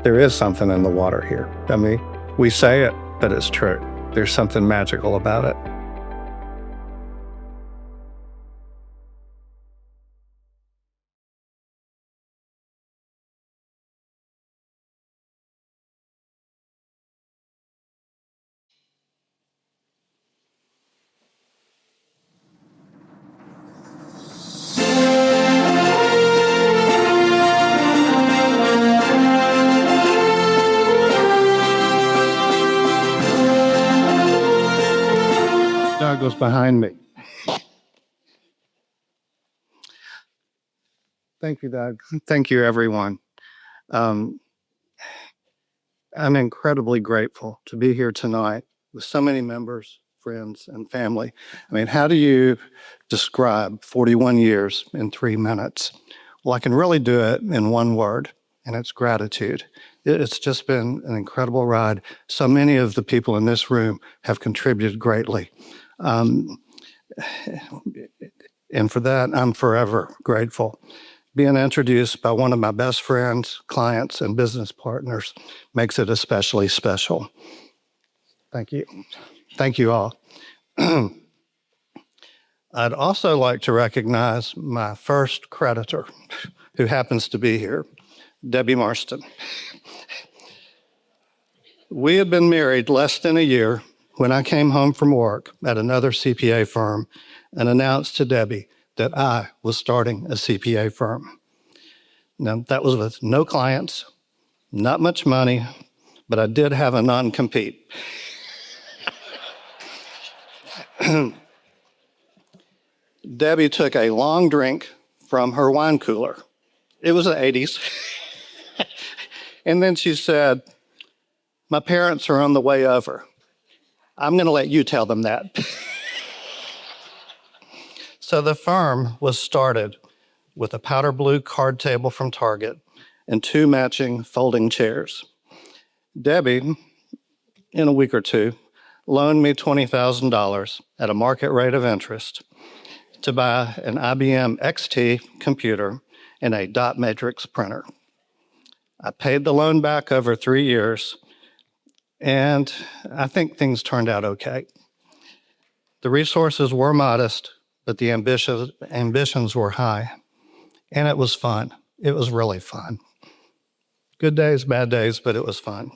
There is something in the water here. I mean, we say it, but it's true. There's something magical about it. Doug was behind me. Thank you, Doug. Thank you, everyone. I'm incredibly grateful to be here tonight with so many members, friends, and family. I mean, how do you describe 41 years in 3 minutes? Well, I can really do it in one word, and it's gratitude. It's just been an incredible ride. So many of the people in this room have contributed greatly. And for that, I'm forever grateful. Being introduced by one of my best friends, clients, and business partners makes it especially special. Thank you. Thank you all. I'd also like to recognize my first creditor, who happens to be here, Debbie Marston. We had been married less than a year when I came home from work at another CPA firm and announced to Debbie that I was starting a CPA firm. Now, that was with no clients, not much money, but I did have a non-compete. Debbie took a long drink from her wine cooler. It was the 80s. And then she said, "My parents are on the way over. I'm going to let you tell them that." So the firm was started with a powder blue card table from Target and 2 matching folding chairs. Debbie, in a week or two, loaned me $20,000 at a market rate of interest to buy an IBM XT computer and a dot matrix printer. I paid the loan back over 3 years, and I think things turned out okay. The resources were modest, but the ambitions were high, and it was fun. It was really fun. Good days, bad days, but it was fun.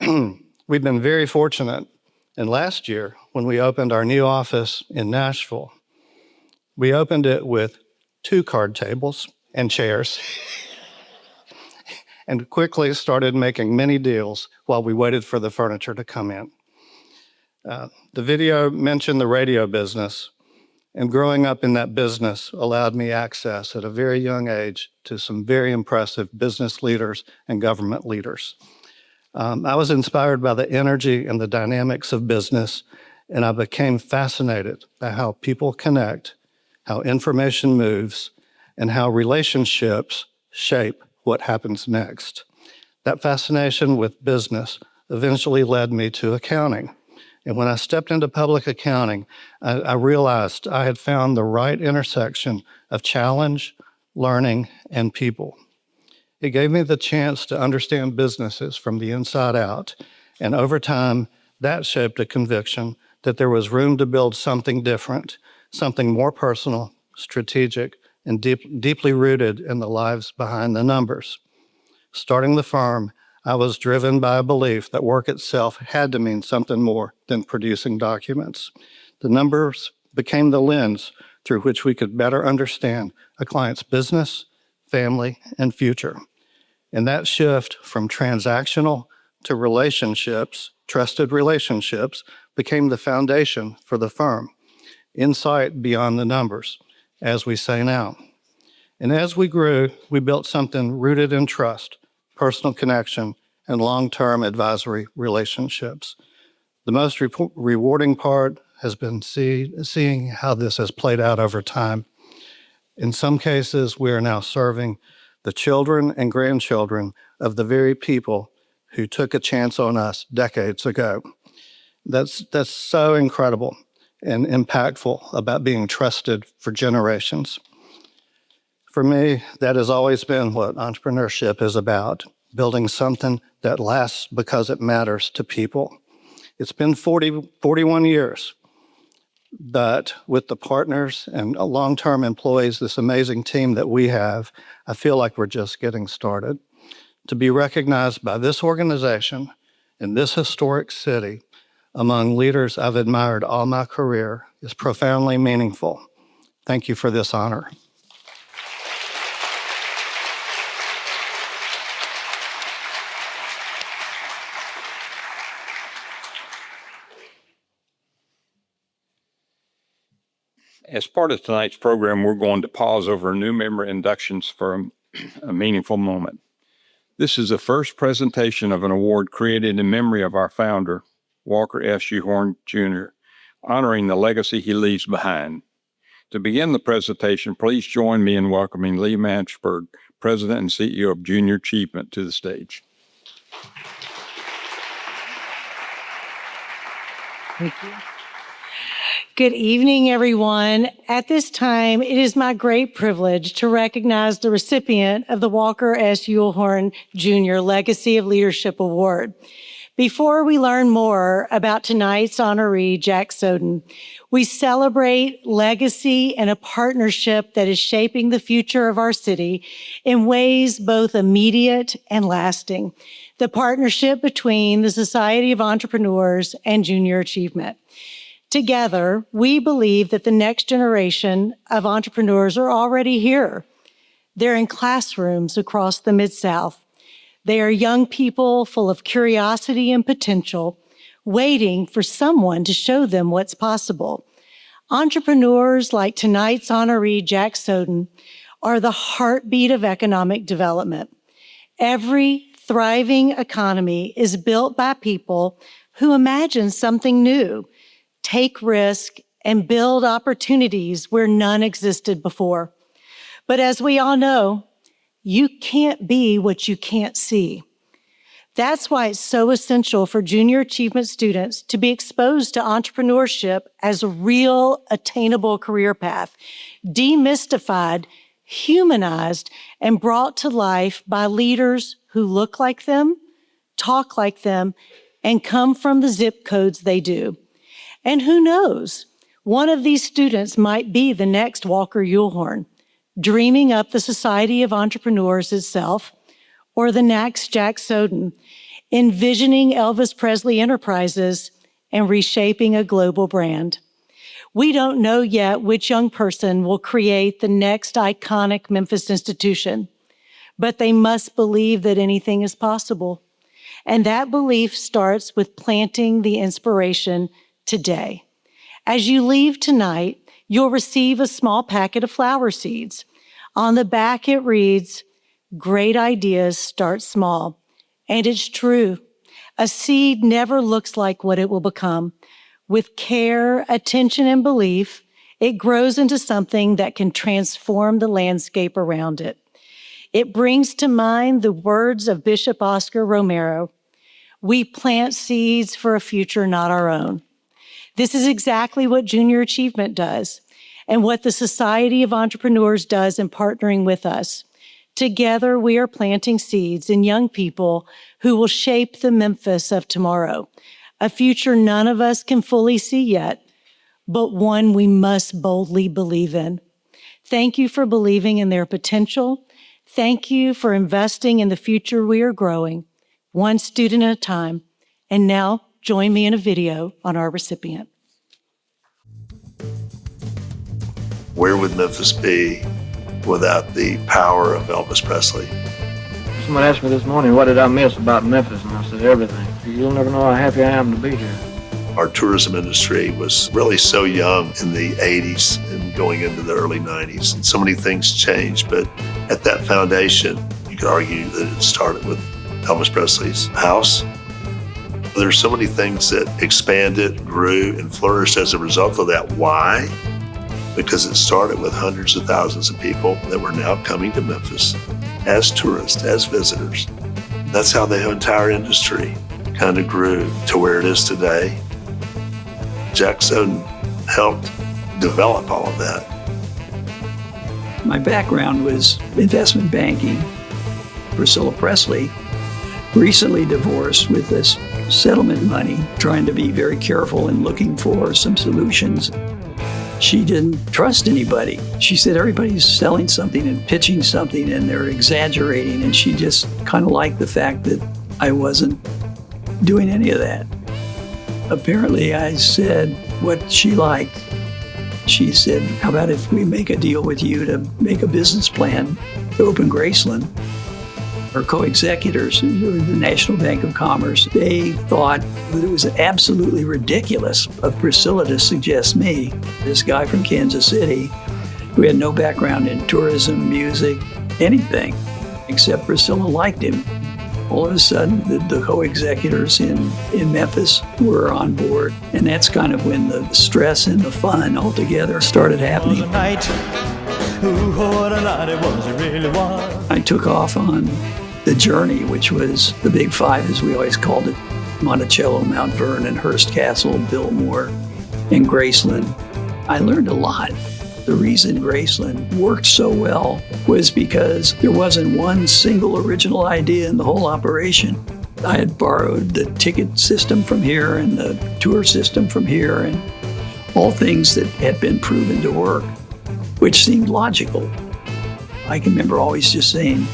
We've been very fortunate, and last year, when we opened our new office in Nashville, we opened it with 2 card tables and chairs and quickly started making many deals while we waited for the furniture to come in. The video mentioned the radio business, and growing up in that business allowed me access at a very young age to some very impressive business leaders and government leaders. I was inspired by the energy and the dynamics of business, and I became fascinated by how people connect, how information moves, and how relationships shape what happens next. That fascination with business eventually led me to accounting. And when I stepped into public accounting, I realized I had found the right intersection of challenge, learning, and people. It gave me the chance to understand businesses from the inside out, and over time, that shaped a conviction that there was room to build something different, something more personal, strategic, and deeply rooted in the lives behind the numbers. Starting the firm, I was driven by a belief that work itself had to mean something more than producing documents. The numbers became the lens through which we could better understand a client's business, family, and future. And that shift from transactional to relationships, trusted relationships, became the foundation for the firm. Insight beyond the numbers, as we say now. And as we grew, we built something rooted in trust, personal connection, and long-term advisory relationships. The most rewarding part has been seeing how this has played out over time. In some cases, we are now serving the children and grandchildren of the very people who took a chance on us decades ago. That's so incredible and impactful about being trusted for generations. For me, that has always been what entrepreneurship is about, building something that lasts because it matters to people. It's been 41 years, but with the partners and long-term employees, this amazing team that we have, I feel like we're just getting started. To be recognized by this organization in this historic city among leaders I've admired all my career is profoundly meaningful. Thank you for this honor. As part of tonight's program, we're going to pause over new member inductions for a meaningful moment. This is the first presentation of an award created in memory of our founder, Walker S. Uhorn Jr., honoring the legacy he leaves behind. To begin the presentation, please join me in welcoming Lee Mansberg, President and CEO of Junior Achievement, to the stage. Thank you. Good evening, everyone. At this time, it is my great privilege to recognize the recipient of the Walker S. Uhorn Jr. Legacy of Leadership Award. Before we learn more about tonight's honoree, Jack Soden, we celebrate legacy and a partnership that is shaping the future of our city in ways both immediate and lasting. The partnership between the Society of Entrepreneurs and Junior Achievement. Together, we believe that the next generation of entrepreneurs are already here. They're in classrooms across the Mid-South. They are young people full of curiosity and potential, waiting for someone to show them what's possible. Entrepreneurs like tonight's honoree, Jack Soden, are the heartbeat of economic development. Every thriving economy is built by people who imagine something new, take risk, and build opportunities where none existed before. But as we all know, you can't be what you can't see. That's why it's so essential for Junior Achievement students to be exposed to entrepreneurship as a real, attainable career path, demystified, humanized, and brought to life by leaders who look like them, talk like them, and come from the zip codes they do. And who knows, one of these students might be the next Walker Uhorn, dreaming up the Society of Entrepreneurs itself, or the next Jack Soden, envisioning Elvis Presley Enterprises and reshaping a global brand. We don't know yet which young person will create the next iconic Memphis institution, but they must believe that anything is possible. And that belief starts with planting the inspiration today. As you leave tonight, you'll receive a small packet of flower seeds. On the back, it reads, "Great ideas start small." And it's true. A seed never looks like what it will become. With care, attention, and belief, it grows into something that can transform the landscape around it. It brings to mind the words of Bishop Oscar Romero, "We plant seeds for a future not our own." This is exactly what Junior Achievement does and what the Society of Entrepreneurs does in partnering with us. Together, we are planting seeds in young people who will shape the Memphis of tomorrow, a future none of us can fully see yet, but one we must boldly believe in. Thank you for believing in their potential. Thank you for investing in the future we are growing, one student at a time. And now, join me in a video on our recipient. Where would Memphis be without the power of Elvis Presley? Someone asked me this morning, what did I miss about Memphis? And I said, everything. You'll never know how happy I am to be here. Our tourism industry was really so young in the 80s and going into the early 90s. And so many things changed, but at that foundation, you could argue that it started with Elvis Presley's house. There's so many things that expanded, grew, and flourished as a result of that. Why? Because it started with hundreds of thousands of people that were now coming to Memphis as tourists, as visitors. That's how the entire industry kind of grew to where it is today. Jack Soden helped develop all of that. My background was investment banking. Priscilla Presley recently divorced with this settlement money, trying to be very careful and looking for some solutions. She didn't trust anybody. She said everybody's selling something and pitching something and they're exaggerating, and she just kind of liked the fact that I wasn't doing any of that. Apparently I said what she liked. She said, how about if we make a deal with you to make a business plan to open Graceland? Her co-executors, the National Bank of Commerce, they thought that it was absolutely ridiculous of Priscilla to suggest me, this guy from Kansas City, who had no background in tourism, music, anything, except Priscilla liked him. All of a sudden, the co-executors in Memphis were on board, and that's kind of when the stress and the fun altogether started happening. I took off on the journey, which was the Big Five, as we always called it: Monticello, Mount Vernon, Hearst Castle, Biltmore, and Graceland. I learned a lot. The reason Graceland worked so well was because there wasn't one single original idea in the whole operation. I had borrowed the ticket system from here and the tour system from here, and all things that had been proven to work, which seemed logical. I can remember always just saying,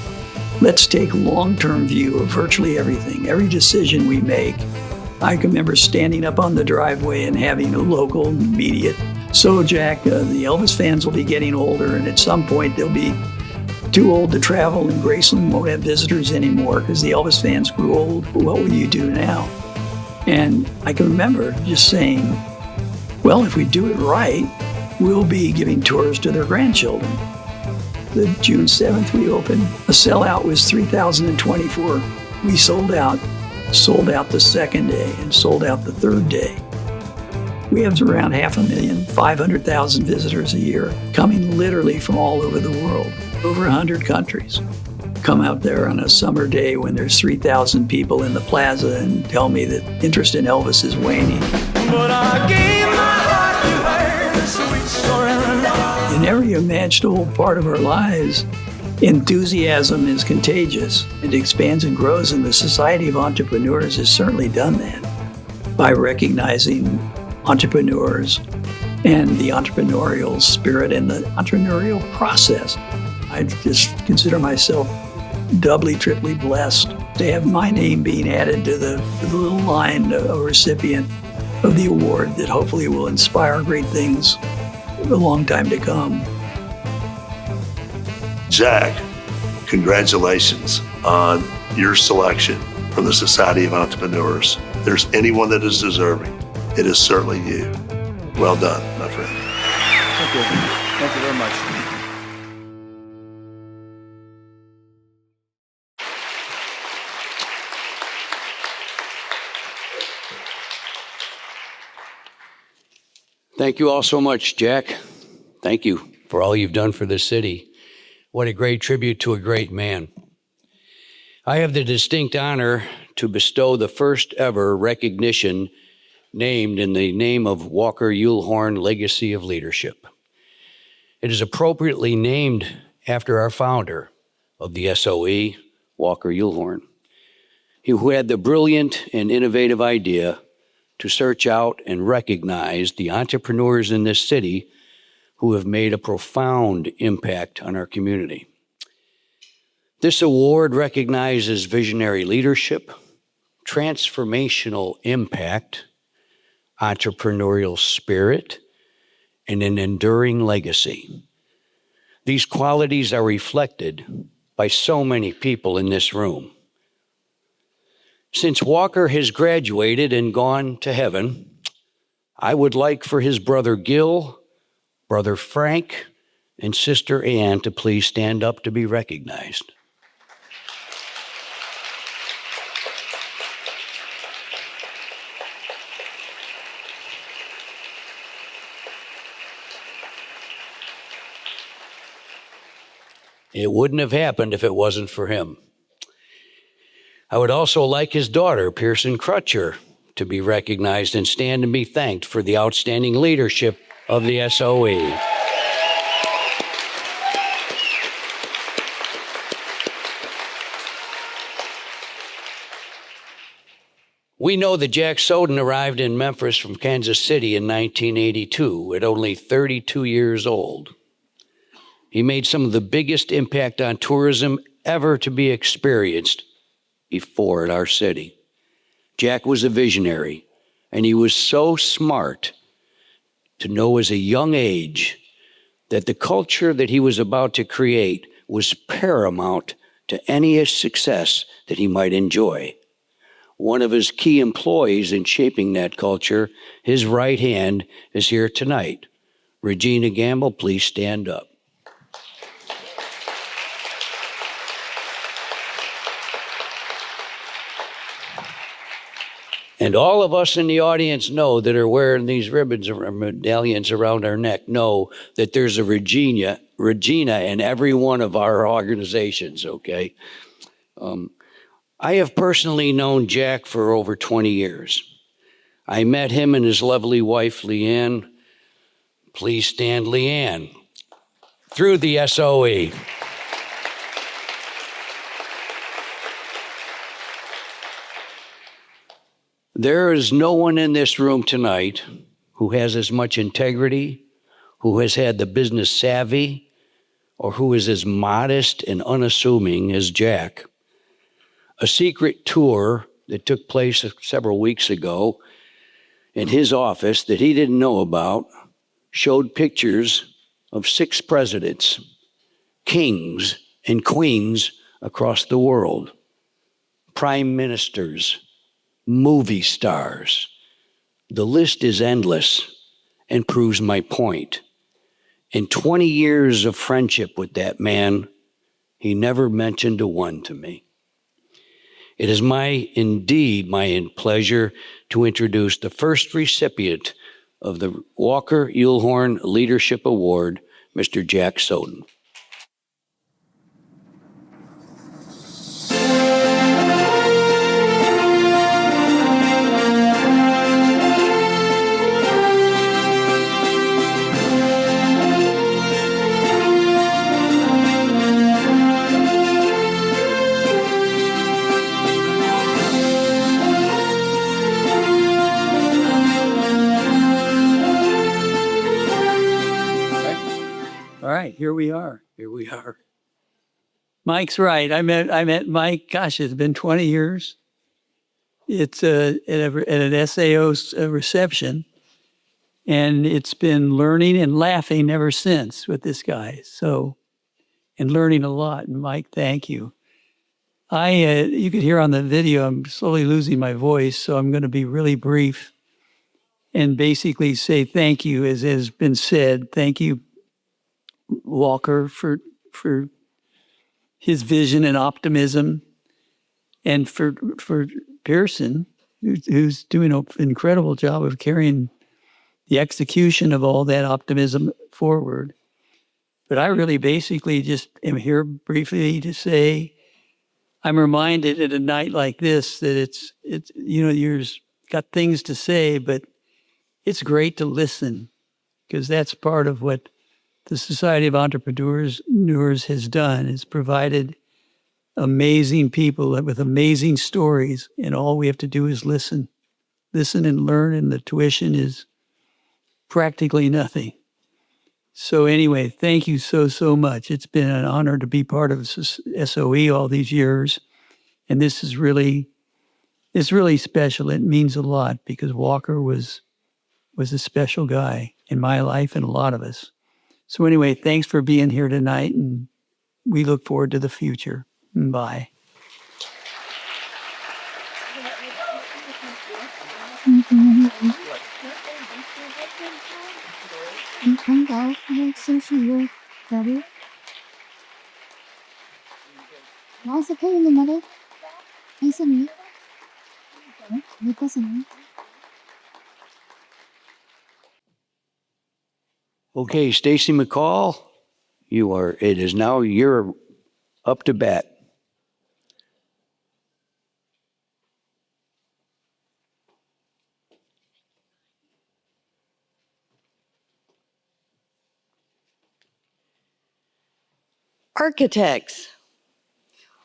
let's take a long-term view of virtually everything, every decision we make. I can remember standing up on the driveway and having a local immediate, so Jack, the Elvis fans will be getting older, and at some point they'll be too old to travel, and Graceland won't have visitors anymore because the Elvis fans grew old. What will you do now? And I can remember just saying, well, if we do it right, we'll be giving tours to their grandchildren. The June 7th we opened. The sellout was 3,024. We sold out the second day and sold out the third day. We have around 500,000, 500,000 visitors a year coming literally from all over the world, over 100 countries. Come out there on a summer day when there's 3,000 people in the plaza and tell me that interest in Elvis is waning. But I gave my heart to her, sweet surrender. In every imaginable part of our lives, enthusiasm is contagious. It expands and grows, and the Society of Entrepreneurs has certainly done that by recognizing entrepreneurs and the entrepreneurial spirit and the entrepreneurial process. I just consider myself doubly, triply blessed to have my name being added to the little line of a recipient of the award that hopefully will inspire great things for a long time to come. Jack, congratulations on your selection from the Society of Entrepreneurs. If there's anyone that is deserving, it is certainly you. Well done, my friend. Thank you. Thank you very much. Thank you all so much, Jack. Thank you for all you've done for this city. What a great tribute to a great man. I have the distinct honor to bestow the first ever recognition named in the name of Walker Uhlhorn Legacy of Leadership. It is appropriately named after our founder of the SOE, Walker Uhlhorn, who had the brilliant and innovative idea to search out and recognize the entrepreneurs in this city who have made a profound impact on our community. This award recognizes visionary leadership, transformational impact, entrepreneurial spirit, and an enduring legacy. These qualities are reflected by so many people in this room. Since Walker has graduated and gone to heaven, I would like for his brother Gil, brother Frank, and sister Ann to please stand up to be recognized. It wouldn't have happened if it wasn't for him. I would also like his daughter, Pearson Crutcher, to be recognized and stand and be thanked for the outstanding leadership of the SOE. We know that Jack Soden arrived in Memphis from Kansas City in 1982 at only 32 years old. He made some of the biggest impact on tourism ever to be experienced before in our city. Jack was a visionary, and he was so smart to know as a young age that the culture that he was about to create was paramount to any success that he might enjoy. One of his key employees in shaping that culture, his right hand, is here tonight. Regina Gamble, please stand up. And all of us in the audience know that are wearing these ribbons or medallions around our neck know that there's a Regina in every one of our organizations, okay? I have personally known Jack for over 20 years. I met him and his lovely wife, Leanne. Please stand, Leanne, through the SOE. There is no one in this room tonight who has as much integrity, who has had the business savvy, or who is as modest and unassuming as Jack. A secret tour that took place several weeks ago in his office that he didn't know about showed pictures of 6 presidents, kings, and queens across the world, prime ministers, movie stars. The list is endless and proves my point. In 20 years of friendship with that man, he never mentioned a one to me. It is indeed my pleasure to introduce the first recipient of the Walker Uhlhorn Leadership Award, Mr. Jack Soden. All right, here we are. Here we are. Mike's right. I met Mike, gosh, it's been 20 years. It's at an SAO reception, and it's been learning and laughing ever since with this guy. So, and learning a lot. And Mike, thank you. You could hear on the video, I'm slowly losing my voice, so I'm going to be really brief and basically say thank you, as has been said. Thank you, Walker, for his vision and optimism, and for Pearson, who's doing an incredible job of carrying the execution of all that optimism forward. But I really basically just am here briefly to say I'm reminded at a night like this that it's you're got things to say, but it's great to listen, because that's part of what the Society of Entrepreneurs has done, is provided amazing people with amazing stories, and all we have to do is listen and learn, and the tuition is practically nothing. So anyway, thank you so much. It's been an honor to be part of SOE all these years, and it's really special. It means a lot, because Walker was a special guy in my life and a lot of us. So anyway, thanks for being here tonight, and we look forward to the future. Bye. Okay, Stacy McCall, it is now you're up to bat. Architects,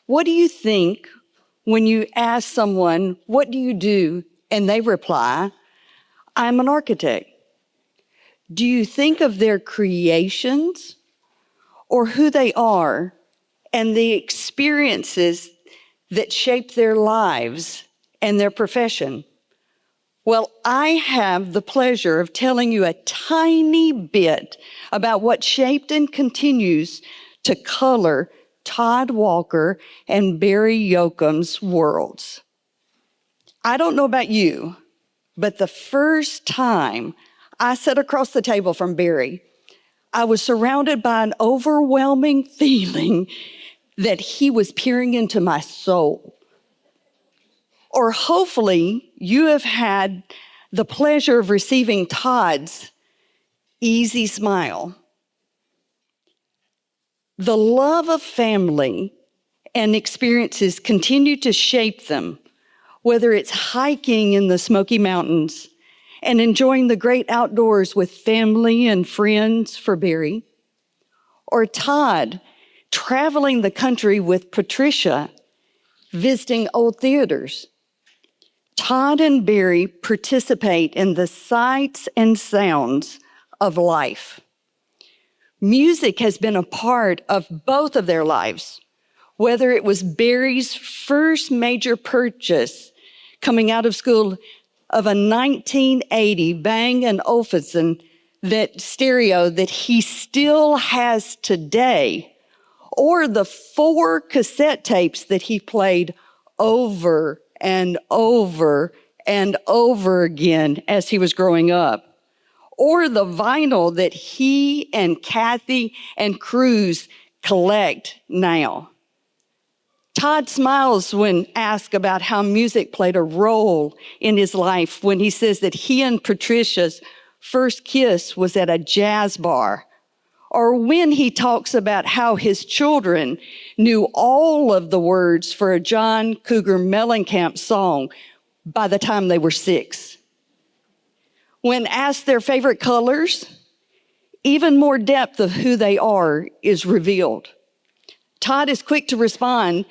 what do you think when you ask someone, what do you do? And they reply, I'm an architect. Do you think of their creations, or who they are and the experiences that shape their lives and their profession? Well, I have the pleasure of telling you a tiny bit about what shaped and continues to color Todd Walker and Barry Yoakum's worlds. I don't know about you, but the first time I sat across the table from Barry, I was surrounded by an overwhelming feeling that he was peering into my soul. Or hopefully you have had the pleasure of receiving Todd's easy smile. The love of family and experiences continue to shape them, whether it's hiking in the Smoky Mountains and enjoying the great outdoors with family and friends for Barry, or Todd traveling the country with Patricia, visiting old theaters. Todd and Barry participate in the sights and sounds of life. Music has been a part of both of their lives, whether it was Barry's first major purchase coming out of school of a 1980 Bang & Olufsen that stereo that he still has today, or the 4 cassette tapes that he played over and over and over again as he was growing up, or the vinyl that he and Kathy and Cruz collect now. Todd smiles when asked about how music played a role in his life when he says that he and Patricia's first kiss was at a jazz bar, or when he talks about how his children knew all of the words for a John Cougar Mellencamp song by the time they were 6. When asked their favorite colors, even more depth of who they are is revealed. Todd is quick to respond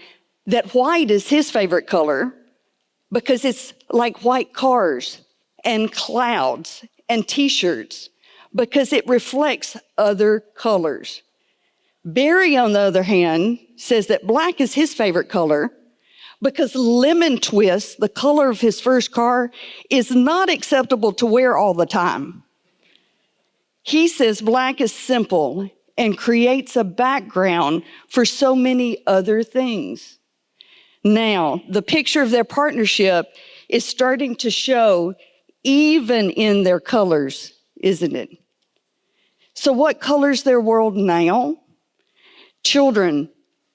that white is his favorite color because it's like white cars and clouds and t-shirts because it reflects other colors. Barry, on the other hand, says that black is his favorite color because lemon twist, the color of his first car, is not acceptable to wear all the time. He says black is simple and creates a background for so many other things. Now, the picture of their partnership is starting to show even in their colors, isn't it? So what colors their world now? Children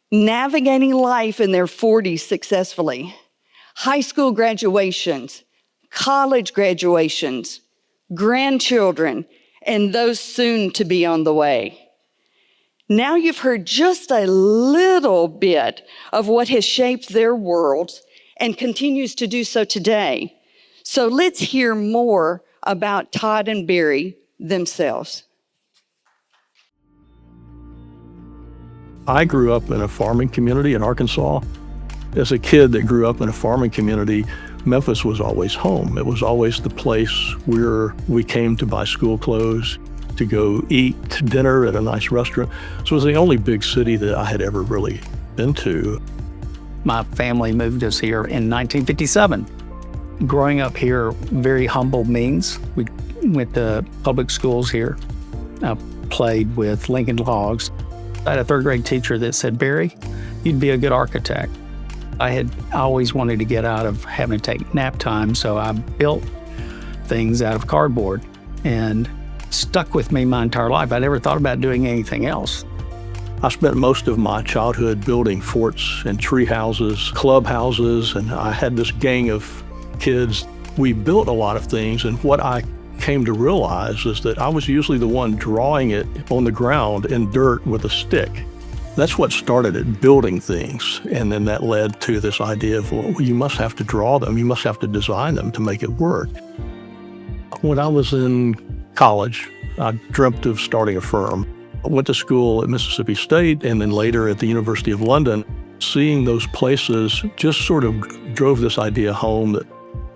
navigating life in their 40s successfully, high school graduations, college graduations, grandchildren, and those soon to be on the way. Now you've heard just a little bit of what has shaped their worlds and continues to do so today. So let's hear more about Todd and Barry themselves. I grew up in a farming community in Arkansas. As a kid that grew up in a farming community, Memphis was always home. It was always the place where we came to buy school clothes, to go eat dinner at a nice restaurant. So it was the only big city that I had ever really been to. My family moved us here in 1957. Growing up here, very humble means. We went to public schools here. I played with Lincoln Logs. I had a third grade teacher that said, "Barry, you'd be a good architect." I had always wanted to get out of having to take nap time, so I built things out of cardboard and stuck with me my entire life. I never thought about doing anything else. I spent most of my childhood building forts and tree houses, clubhouses, and I had this gang of kids. We built a lot of things, and what I came to realize is that I was usually the one drawing it on the ground in dirt with a stick. That's what started it, building things. And then that led to this idea of, well, you must have to draw them, you must have to design them to make it work. When I was in college, I dreamt of starting a firm. I went to school at Mississippi State and then later at the University of London. Seeing those places just sort of drove this idea home that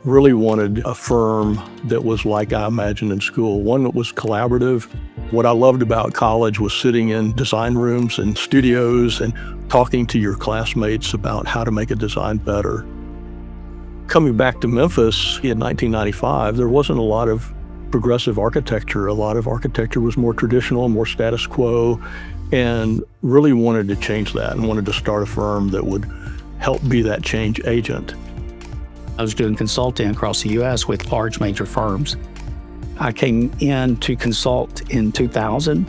really wanted a firm that was like I imagined in school, one that was collaborative. What I loved about college was sitting in design rooms and studios and talking to your classmates about how to make a design better. Coming back to Memphis in 1995, there wasn't a lot of progressive architecture. A lot of architecture was more traditional, more status quo. and really wanted to change that and wanted to start a firm that would help be that change agent. I was doing consulting across the U.S. with large major firms. I came in to consult in 2000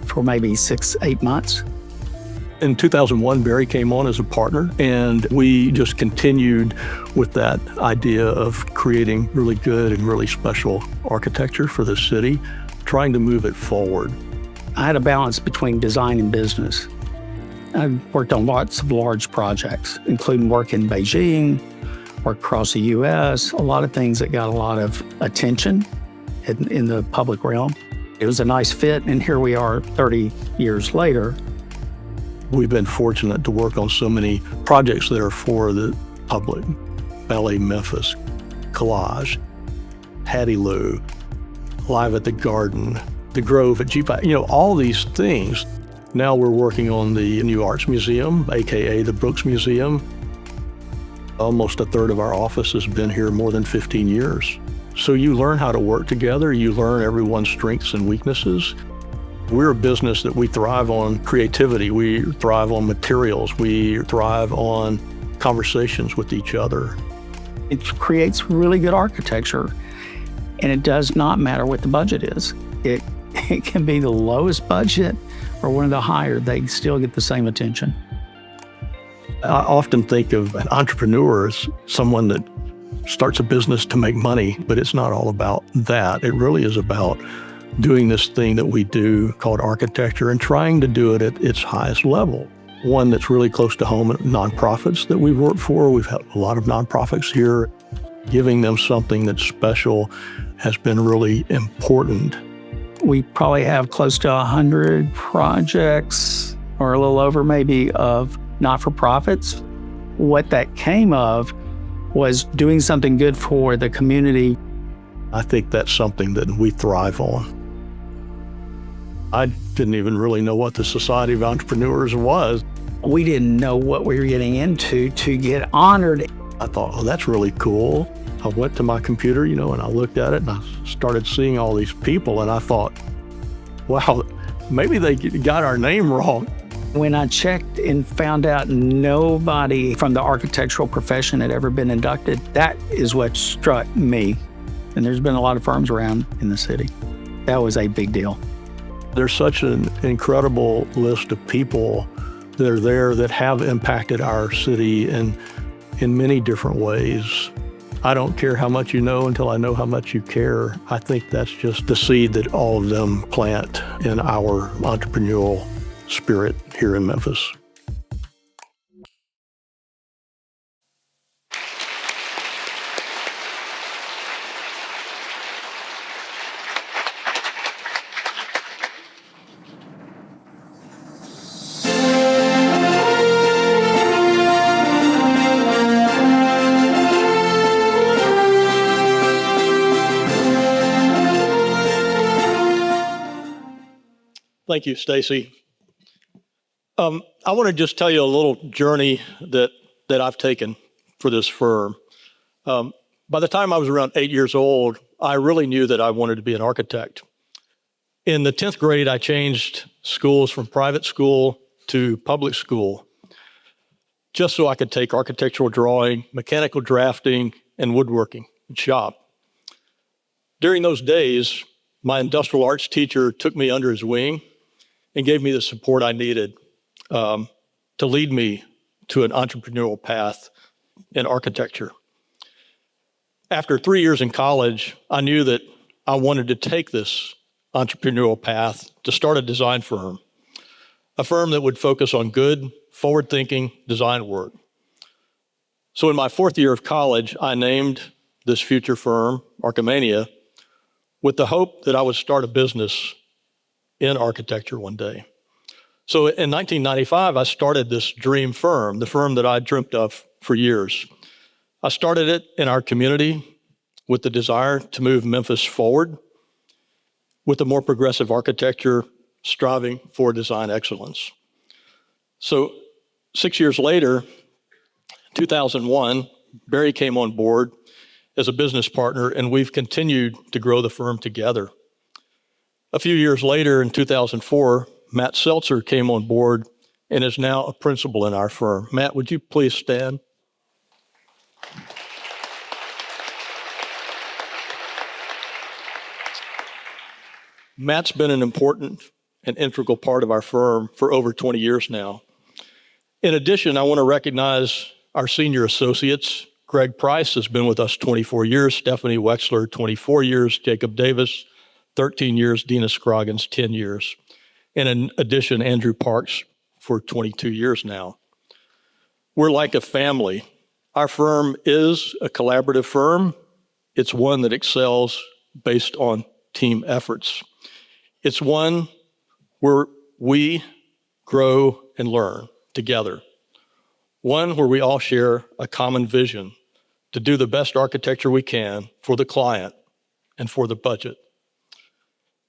for maybe 6-8 months. In 2001, Barry came on as a partner, and we just continued with that idea of creating really good and really special architecture for the city, trying to move it forward. I had a balance between design and business. I worked on lots of large projects, including work in Beijing, work across the U.S., a lot of things that got a lot of attention in the public realm. It was a nice fit, and here we are 30 years later. We've been fortunate to work on so many projects that are for the public. Ballet Memphis, Collage, Hattie Lou, Live at the Garden, the Grove at G5, all these things. Now we're working on the New Arts Museum, AKA the Brooks Museum. Almost a third of our office has been here more than 15 years. So you learn how to work together, you learn everyone's strengths and weaknesses. We're a business that we thrive on creativity, we thrive on materials, we thrive on conversations with each other. It creates really good architecture, and it does not matter what the budget is. It can be the lowest budget or one of the higher, they still get the same attention. I often think of an entrepreneur as someone that starts a business to make money, but it's not all about that. It really is about doing this thing that we do called architecture and trying to do it at its highest level. One that's really close to home, nonprofits that we've worked for. We've had a lot of nonprofits here. Giving them something that's special has been really important. We probably have close to 100 projects, or a little over maybe, of not-for-profits. What that came of was doing something good for the community. I think that's something that we thrive on. I didn't even really know what the Society of Entrepreneurs was. We didn't know what we were getting into to get honored. I thought, oh, that's really cool. I went to my computer, and I looked at it and I started seeing all these people and I thought, wow, maybe they got our name wrong. When I checked and found out nobody from the architectural profession had ever been inducted, that is what struck me. And there's been a lot of firms around in the city. That was a big deal. There's such an incredible list of people that are there that have impacted our city in many different ways. I don't care how much you know until I know how much you care. I think that's just the seed that all of them plant in our entrepreneurial spirit here in Memphis. Thank you, Stacy. I want to just tell you a little journey that I've taken for this firm. By the time I was around 8 years old, I really knew that I wanted to be an architect. In the 10th grade, I changed schools from private school to public school just so I could take architectural drawing, mechanical drafting, and woodworking and shop. During those days, my industrial arts teacher took me under his wing and gave me the support I needed to lead me to an entrepreneurial path in architecture. After 3 years in college, I knew that I wanted to take this entrepreneurial path to start a design firm, a firm that would focus on good, forward-thinking design work. So in my 4th year of college, I named this future firm, Archimania, with the hope that I would start a business in architecture one day. So in 1995, I started this dream firm, the firm that I dreamt of for years. I started it in our community with the desire to move Memphis forward with a more progressive architecture, striving for design excellence. So 6 years later, 2001, Barry came on board as a business partner, and we've continued to grow the firm together. A few years later, in 2004, Matt Seltzer came on board and is now a principal in our firm. Matt, would you please stand? Matt's been an important and integral part of our firm for over 20 years now. In addition, I want to recognize our senior associates. Greg Price has been with us 24 years, Stephanie Wexler, 24 years, Jacob Davis, 13 years, Dina Scroggins, 10 years. And in addition, Andrew Parks for 22 years now. We're like a family. Our firm is a collaborative firm. It's one that excels based on team efforts. It's one where we grow and learn together. One where we all share a common vision to do the best architecture we can for the client and for the budget.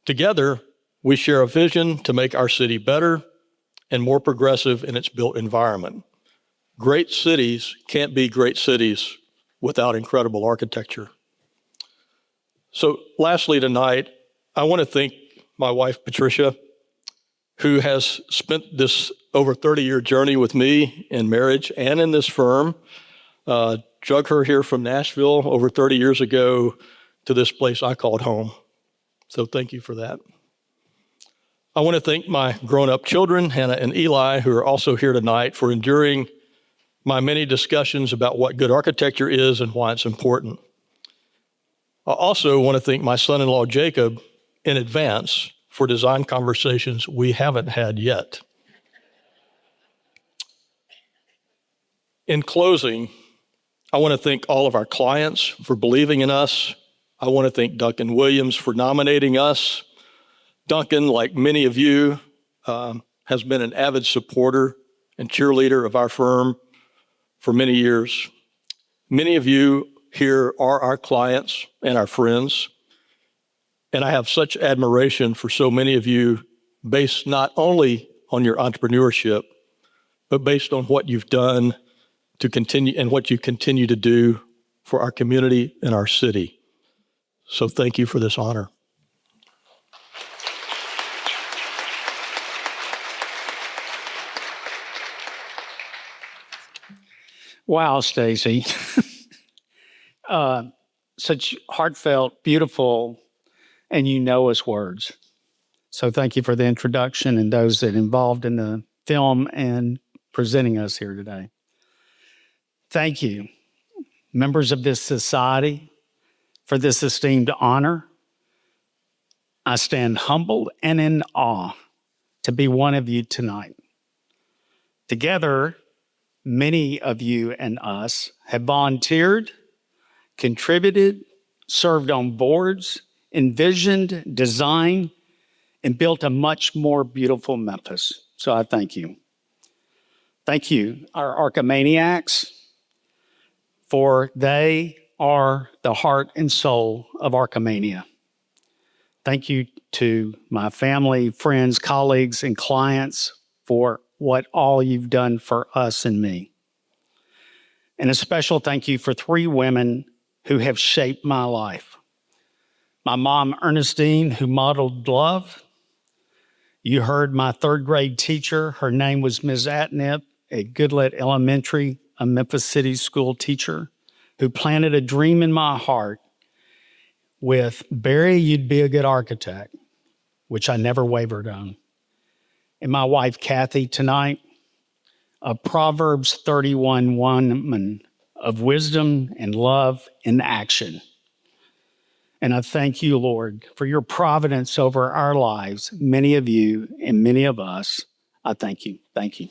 Together, we share a vision to make our city better and more progressive in its built environment. Great cities can't be great cities without incredible architecture. So lastly tonight, I want to thank my wife, Patricia, who has spent this over 30-year journey with me in marriage and in this firm. Drug her here from Nashville over 30 years ago to this place I called home. So thank you for that. I want to thank my grown-up children, Hannah and Eli, who are also here tonight, for enduring my many discussions about what good architecture is and why it's important. I also want to thank my son-in-law, Jacob, in advance for design conversations we haven't had yet. In closing, I want to thank all of our clients for believing in us. I want to thank Duncan Williams for nominating us. Duncan, like many of you, has been an avid supporter and cheerleader of our firm for many years. Many of you here are our clients and our friends, and I have such admiration for so many of you based not only on your entrepreneurship, but based on what you've done to continue and what you continue to do for our community and our city. So thank you for this honor. Wow, Stacy. Such heartfelt, beautiful, and you know us words. So thank you for the introduction and those that involved in the film and presenting us here today. Thank you, members of this society, for this esteemed honor. I stand humbled and in awe to be one of you tonight. Together, many of you and us have volunteered, contributed, served on boards, envisioned, designed, and built a much more beautiful Memphis. So I thank you. Thank you, our Archimaniacs, for they are the heart and soul of Archimania. Thank you to my family, friends, colleagues, and clients for what all you've done for us and me. And a special thank you for 3 women who have shaped my life. My mom, Ernestine, who modeled love. You heard my 3rd grade teacher. Her name was Ms. Atnip at Goodlet Elementary, a Memphis City school teacher who planted a dream in my heart with, Barry, you'd be a good architect, which I never wavered on. And my wife, Kathy, tonight, a Proverbs 31 woman of wisdom and love in action. And I thank you, Lord, for your providence over our lives, many of you and many of us. I thank you. Thank you.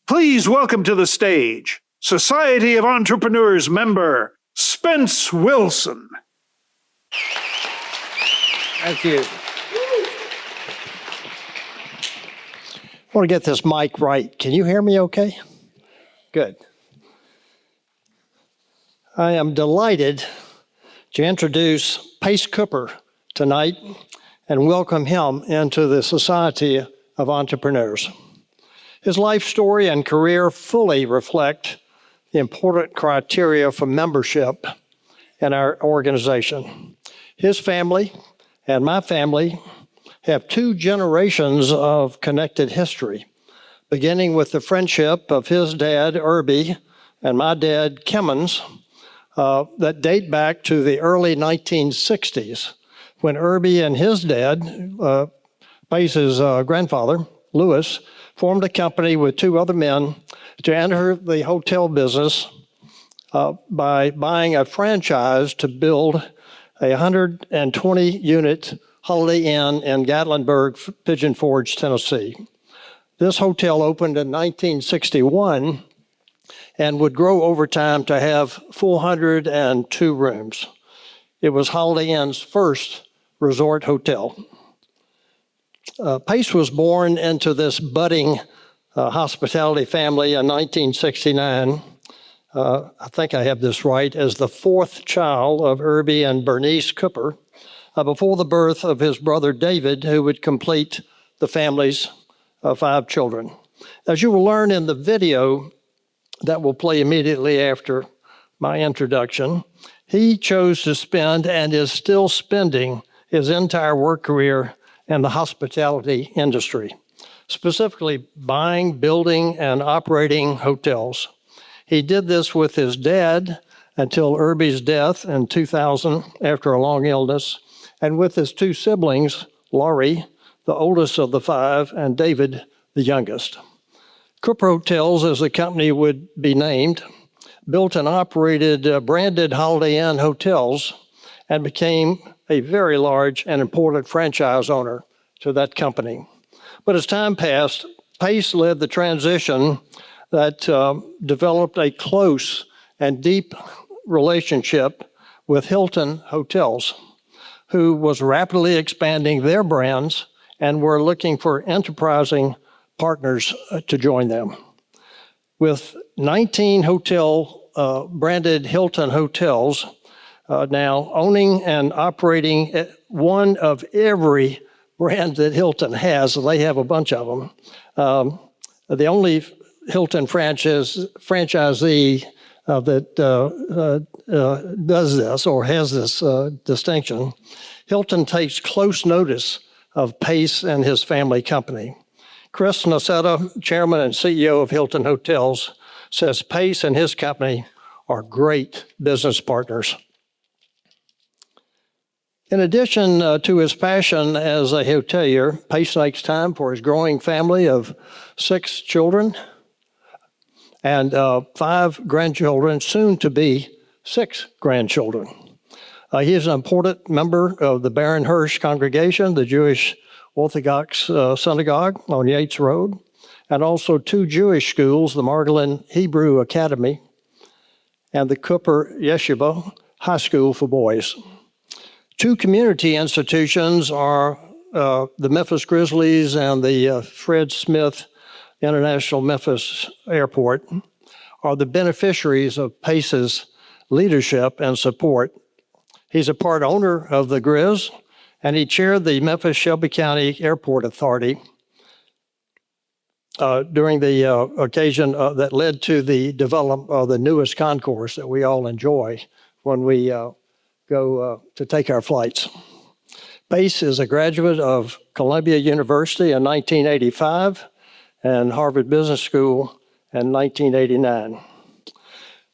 Please welcome to the stage Society of Entrepreneurs member Spence Wilson. Thank you. I want to get this mic right. Can you hear me okay? Good. I am delighted to introduce Pace Cooper tonight and welcome him into the Society of Entrepreneurs. His life story and career fully reflect the important criteria for membership in our organization. His family and my family have 2 generations of connected history, beginning with the friendship of his dad, Irby, and my dad, Kimmons, that date back to the early 1960s, when Irby and his dad, Pace's grandfather, Lewis, formed a company with 2 other men to enter the hotel business by buying a franchise to build a 120-unit Holiday Inn in Gatlinburg, Pigeon Forge, Tennessee. This hotel opened in 1961 and would grow over time to have 402 rooms. It was Holiday Inn's first resort hotel. Pace was born into this budding hospitality family in 1969. I think I have this right, as the 4th child of Irby and Bernice Cooper, before the birth of his brother David, who would complete the family's 5 children. As you will learn in the video that will play immediately after my introduction, he chose to spend and is still spending his entire work career in the hospitality industry, specifically buying, building, and operating hotels. He did this with his dad until Irby's death in 2000 after a long illness, and with his 2 siblings, Laurie, the oldest of the 5, and David, the youngest. Cooper Hotels, as the company would be named, built and operated branded Holiday Inn hotels and became a very large and important franchise owner to that company. But as time passed, Pace led the transition that developed a close and deep relationship with Hilton Hotels, who was rapidly expanding their brands and were looking for enterprising partners to join them. With 19 hotel branded Hilton Hotels now owning and operating one of every brand that Hilton has, they have a bunch of them. The only Hilton franchisee that does this or has this distinction, Hilton takes close notice of Pace and his family company. Chris Nassetta, chairman and CEO of Hilton Hotels, says Pace and his company are great business partners. In addition to his passion as a hotelier, Pace makes time for his growing family of 6 children and 5 grandchildren, soon to be 6 grandchildren. He is an important member of the Baron Hirsch congregation, the Jewish Orthodox Synagogue on Yates Road, and also 2 Jewish schools, the Margolin Hebrew Academy and the Cooper Yeshiva High School for Boys. 2 community institutions are the Memphis Grizzlies and the Fred Smith International Memphis Airport are the beneficiaries of Pace's leadership and support. He's a part owner of the Grizz, and he chaired the Memphis-Shelby County Airport Authority during the occasion that led to the development of the newest concourse that we all enjoy when we go to take our flights. Pace is a graduate of Columbia University in 1985 and Harvard Business School in 1989.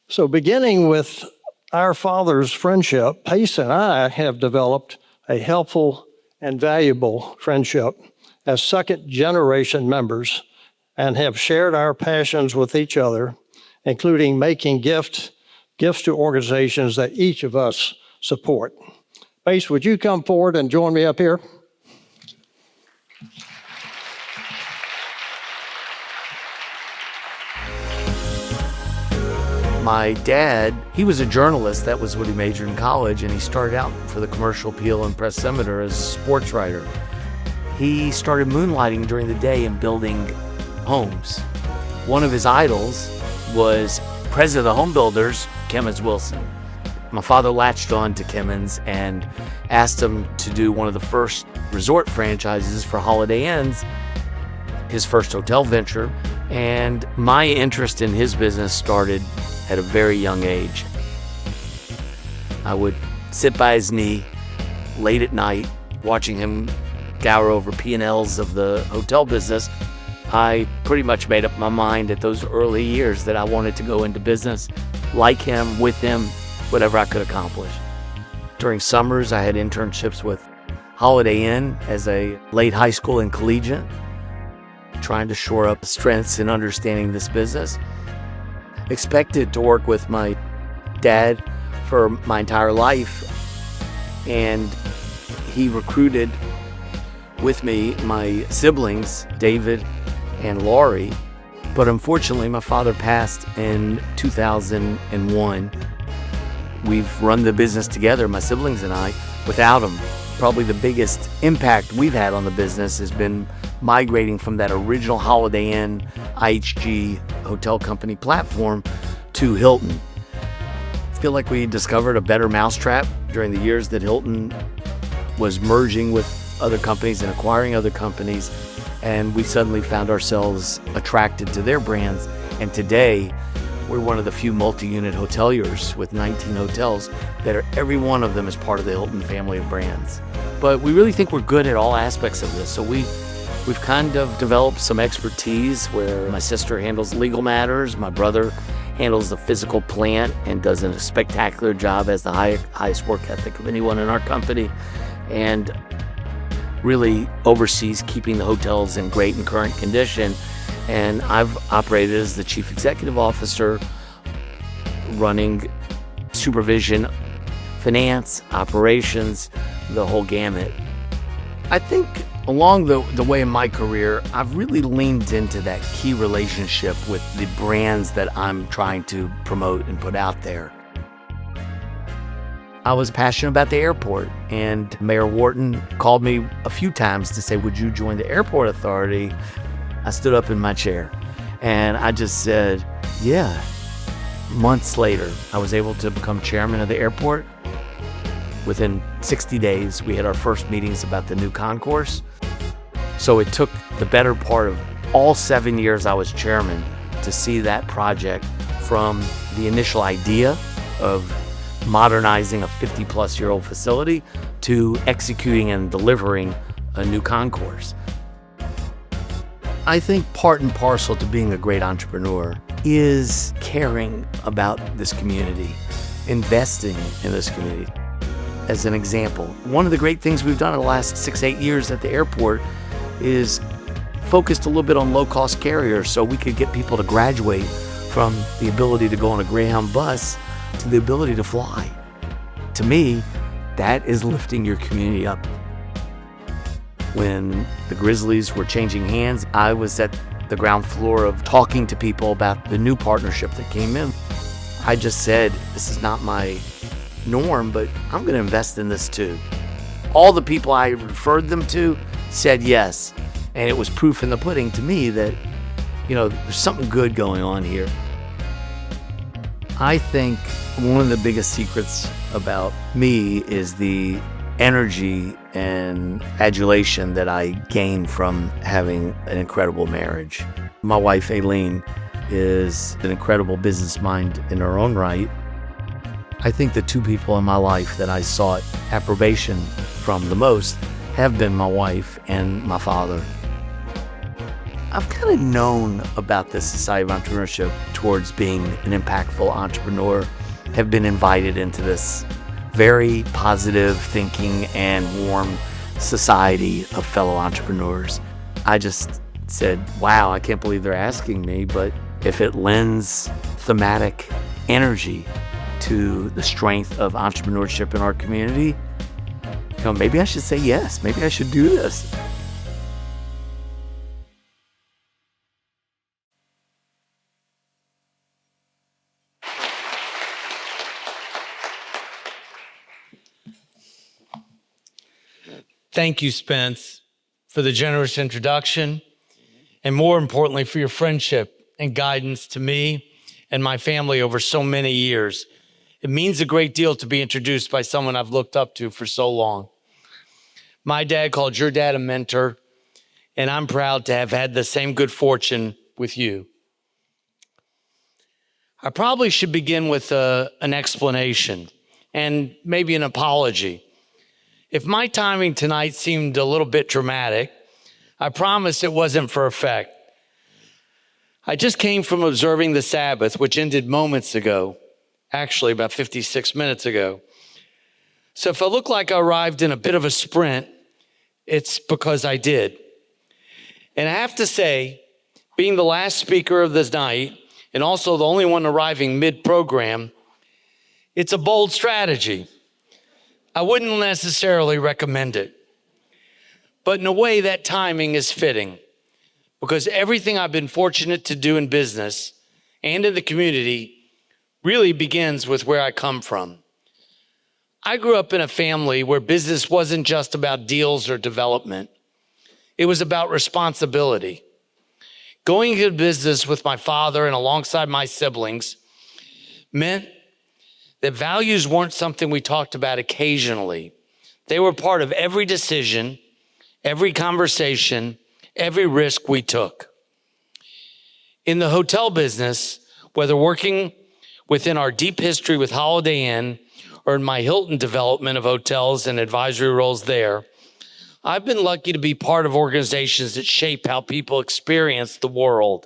So beginning with our father's friendship, Pace and I have developed a helpful and valuable friendship as second-generation members and have shared our passions with each other, including making gifts to organizations that each of us support. Pace, would you come forward and join me up here? My dad, he was a journalist. That was what he majored in college, and he started out for the Commercial Appeal and Press Senator as a sports writer. He started moonlighting during the day and building homes. One of his idols was president of the home builders, Kemmons Wilson. My father latched on to Kemmons and asked him to do one of the first resort franchises for Holiday Inns, his first hotel venture. And my interest in his business started at a very young age. I would sit by his knee late at night, watching him scour over P&Ls of the hotel business. I pretty much made up my mind at those early years that I wanted to go into business like him, with him, whatever I could accomplish. During summers, I had internships with Holiday Inn as a late high school and collegiate, trying to shore up strengths in understanding this business. Expected to work with my dad for my entire life, and he recruited with me my siblings, David and Laurie, but unfortunately my father passed in 2001. We've run the business together, my siblings and I, without him. Probably the biggest impact we've had on the business has been migrating from that original Holiday Inn IHG hotel company platform to Hilton. I feel like we discovered a better mousetrap during the years that Hilton was merging with other companies and acquiring other companies, and we suddenly found ourselves attracted to their brands. And today, we're one of the few multi-unit hoteliers with 19 hotels that are, every one of them is part of the Hilton family of brands. But we really think we're good at all aspects of this. So we've kind of developed some expertise where my sister handles legal matters, my brother handles the physical plant and does a spectacular job as the highest work ethic of anyone in our company, and really oversees keeping the hotels in great and current condition. And I've operated as the chief executive officer, running supervision, finance, operations, the whole gamut. I think along the way in my career, I've really leaned into that key relationship with the brands that I'm trying to promote and put out there. I was passionate about the airport, and Mayor Wharton called me a few times to say, would you join the airport authority? I stood up in my chair and I just said, yeah. Months later, I was able to become chairman of the airport. Within 60 days, we had our first meetings about the new concourse. So it took the better part of all 7 years I was chairman to see that project from the initial idea of modernizing a 50-plus-year-old facility to executing and delivering a new concourse. I think part and parcel to being a great entrepreneur is caring about this community, investing in this community. As an example, one of the great things we've done in the last 6-8 years at the airport is focused a little bit on low-cost carriers so we could get people to graduate from the ability to go on a Greyhound bus to the ability to fly. To me, that is lifting your community up. When the Grizzlies were changing hands, I was at the ground floor of talking to people about the new partnership that came in. I just said, this is not my norm, but I'm going to invest in this too. All the people I referred them to said yes. And it was proof in the pudding to me that, there's something good going on here. I think one of the biggest secrets about me is the energy and adulation that I gain from having an incredible marriage. My wife, Aileen, is an incredible business mind in her own right. I think the two people in my life that I sought approbation from the most have been my wife and my father. I've kind of known about this Society of Entrepreneurship towards being an impactful entrepreneur, have been invited into this very positive thinking and warm society of fellow entrepreneurs. I just said, wow, I can't believe they're asking me, but if it lends thematic energy to the strength of entrepreneurship in our community, maybe I should say yes, maybe I should do this. Thank you, Spence, for the generous introduction. and more importantly, for your friendship and guidance to me and my family over so many years. It means a great deal to be introduced by someone I've looked up to for so long. My dad called your dad a mentor, and I'm proud to have had the same good fortune with you. I probably should begin with an explanation and maybe an apology. If my timing tonight seemed a little bit dramatic, I promise it wasn't for effect. I just came from observing the Sabbath, which ended moments ago, actually about 56 minutes ago. So if I look like I arrived in a bit of a sprint, it's because I did. And I have to say, being the last speaker of this night, and also the only one arriving mid-program, it's a bold strategy. I wouldn't necessarily recommend it. But in a way, that timing is fitting, because everything I've been fortunate to do in business and in the community really begins with where I come from. I grew up in a family where business wasn't just about deals or development. It was about responsibility. Going into business with my father and alongside my siblings meant that values weren't something we talked about occasionally. They were part of every decision, every conversation, every risk we took. In the hotel business, whether working within our deep history with Holiday Inn or in my Hilton development of hotels and advisory roles there, I've been lucky to be part of organizations that shape how people experience the world.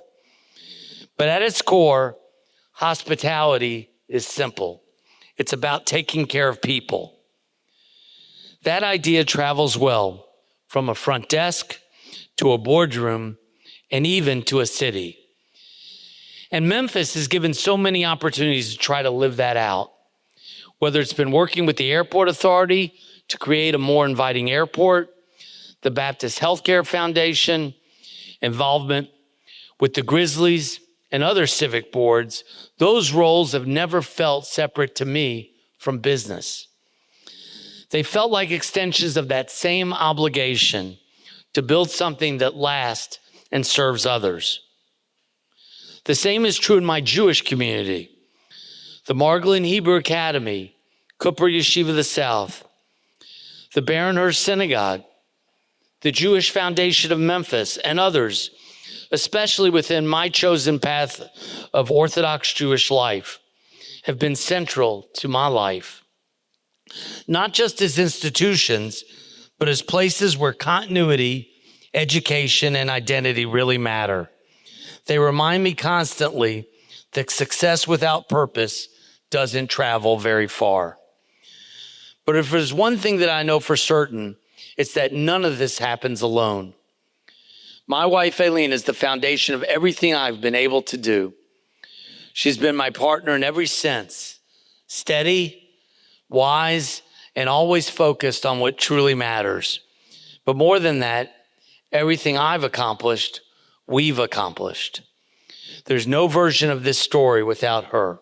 But at its core, hospitality is simple. It's about taking care of people. That idea travels well from a front desk to a boardroom and even to a city. And Memphis has given so many opportunities to try to live that out. Whether it's been working with the airport authority to create a more inviting airport, the Baptist Healthcare Foundation, involvement with the Grizzlies and other civic boards, those roles have never felt separate to me from business. They felt like extensions of that same obligation to build something that lasts and serves others. The same is true in my Jewish community. The Margolin Hebrew Academy, Cooper Yeshiva of the South, the Baronhurst Synagogue, the Jewish Foundation of Memphis, and others, especially within my chosen path of Orthodox Jewish life, have been central to my life. Not just as institutions, but as places where continuity, education, and identity really matter. They remind me constantly that success without purpose doesn't travel very far. But if there's one thing that I know for certain, it's that none of this happens alone. My wife, Aileen, is the foundation of everything I've been able to do. She's been my partner in every sense, steady, wise, and always focused on what truly matters. But more than that, everything I've accomplished, we've accomplished. There's no version of this story without her.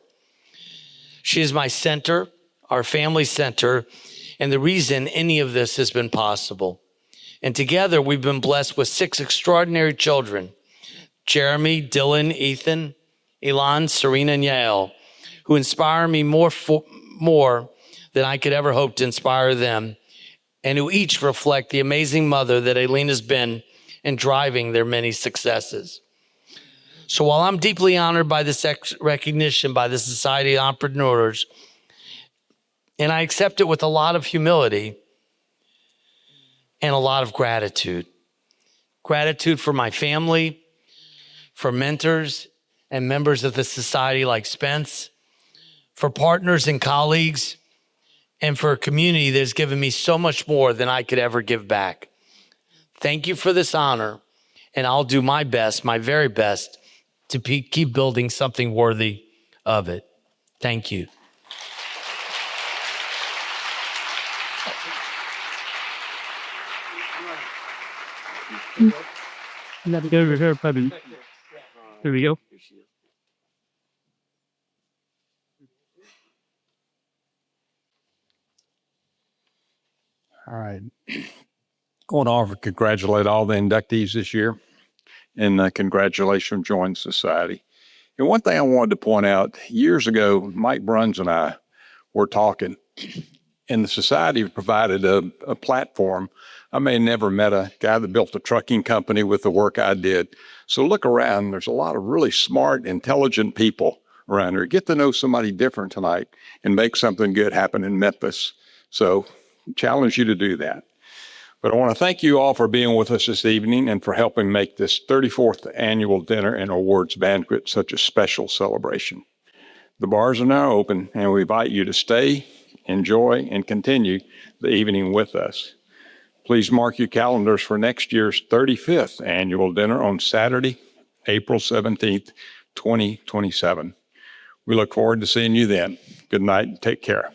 She is my center, our family center, and the reason any of this has been possible. And together we've been blessed with 6 extraordinary children: Jeremy, Dylan, Ethan, Elon, Serena, and Yael, who inspire me more than I could ever hope to inspire them, and who each reflect the amazing mother that Aileen has been in driving their many successes. So while I'm deeply honored by this recognition by the Society of Entrepreneurs, and I accept it with a lot of humility and a lot of gratitude. Gratitude for my family, for mentors and members of the society like Spence, for partners and colleagues, and for a community that has given me so much more than I could ever give back. Thank you for this honor, and I'll do my best, my very best, to keep building something worthy of it. Thank you. Let me go over here, buddy. There we go. All right. Going on to congratulate all the inductees this year. and congratulations on joining society. And one thing I wanted to point out, years ago, Mike Bruns and I were talking, and the society provided a platform. I may have never met a guy that built a trucking company with the work I did. So look around, there's a lot of really smart, intelligent people around here. Get to know somebody different tonight and make something good happen in Memphis. So challenge you to do that. But I want to thank you all for being with us this evening and for helping make this 34th annual dinner and awards banquet such a special celebration. The bars are now open, and we invite you to stay, enjoy, and continue the evening with us. Please mark your calendars for next year's 35th annual dinner on Saturday, April 17th, 2027. We look forward to seeing you then. Good night and take care.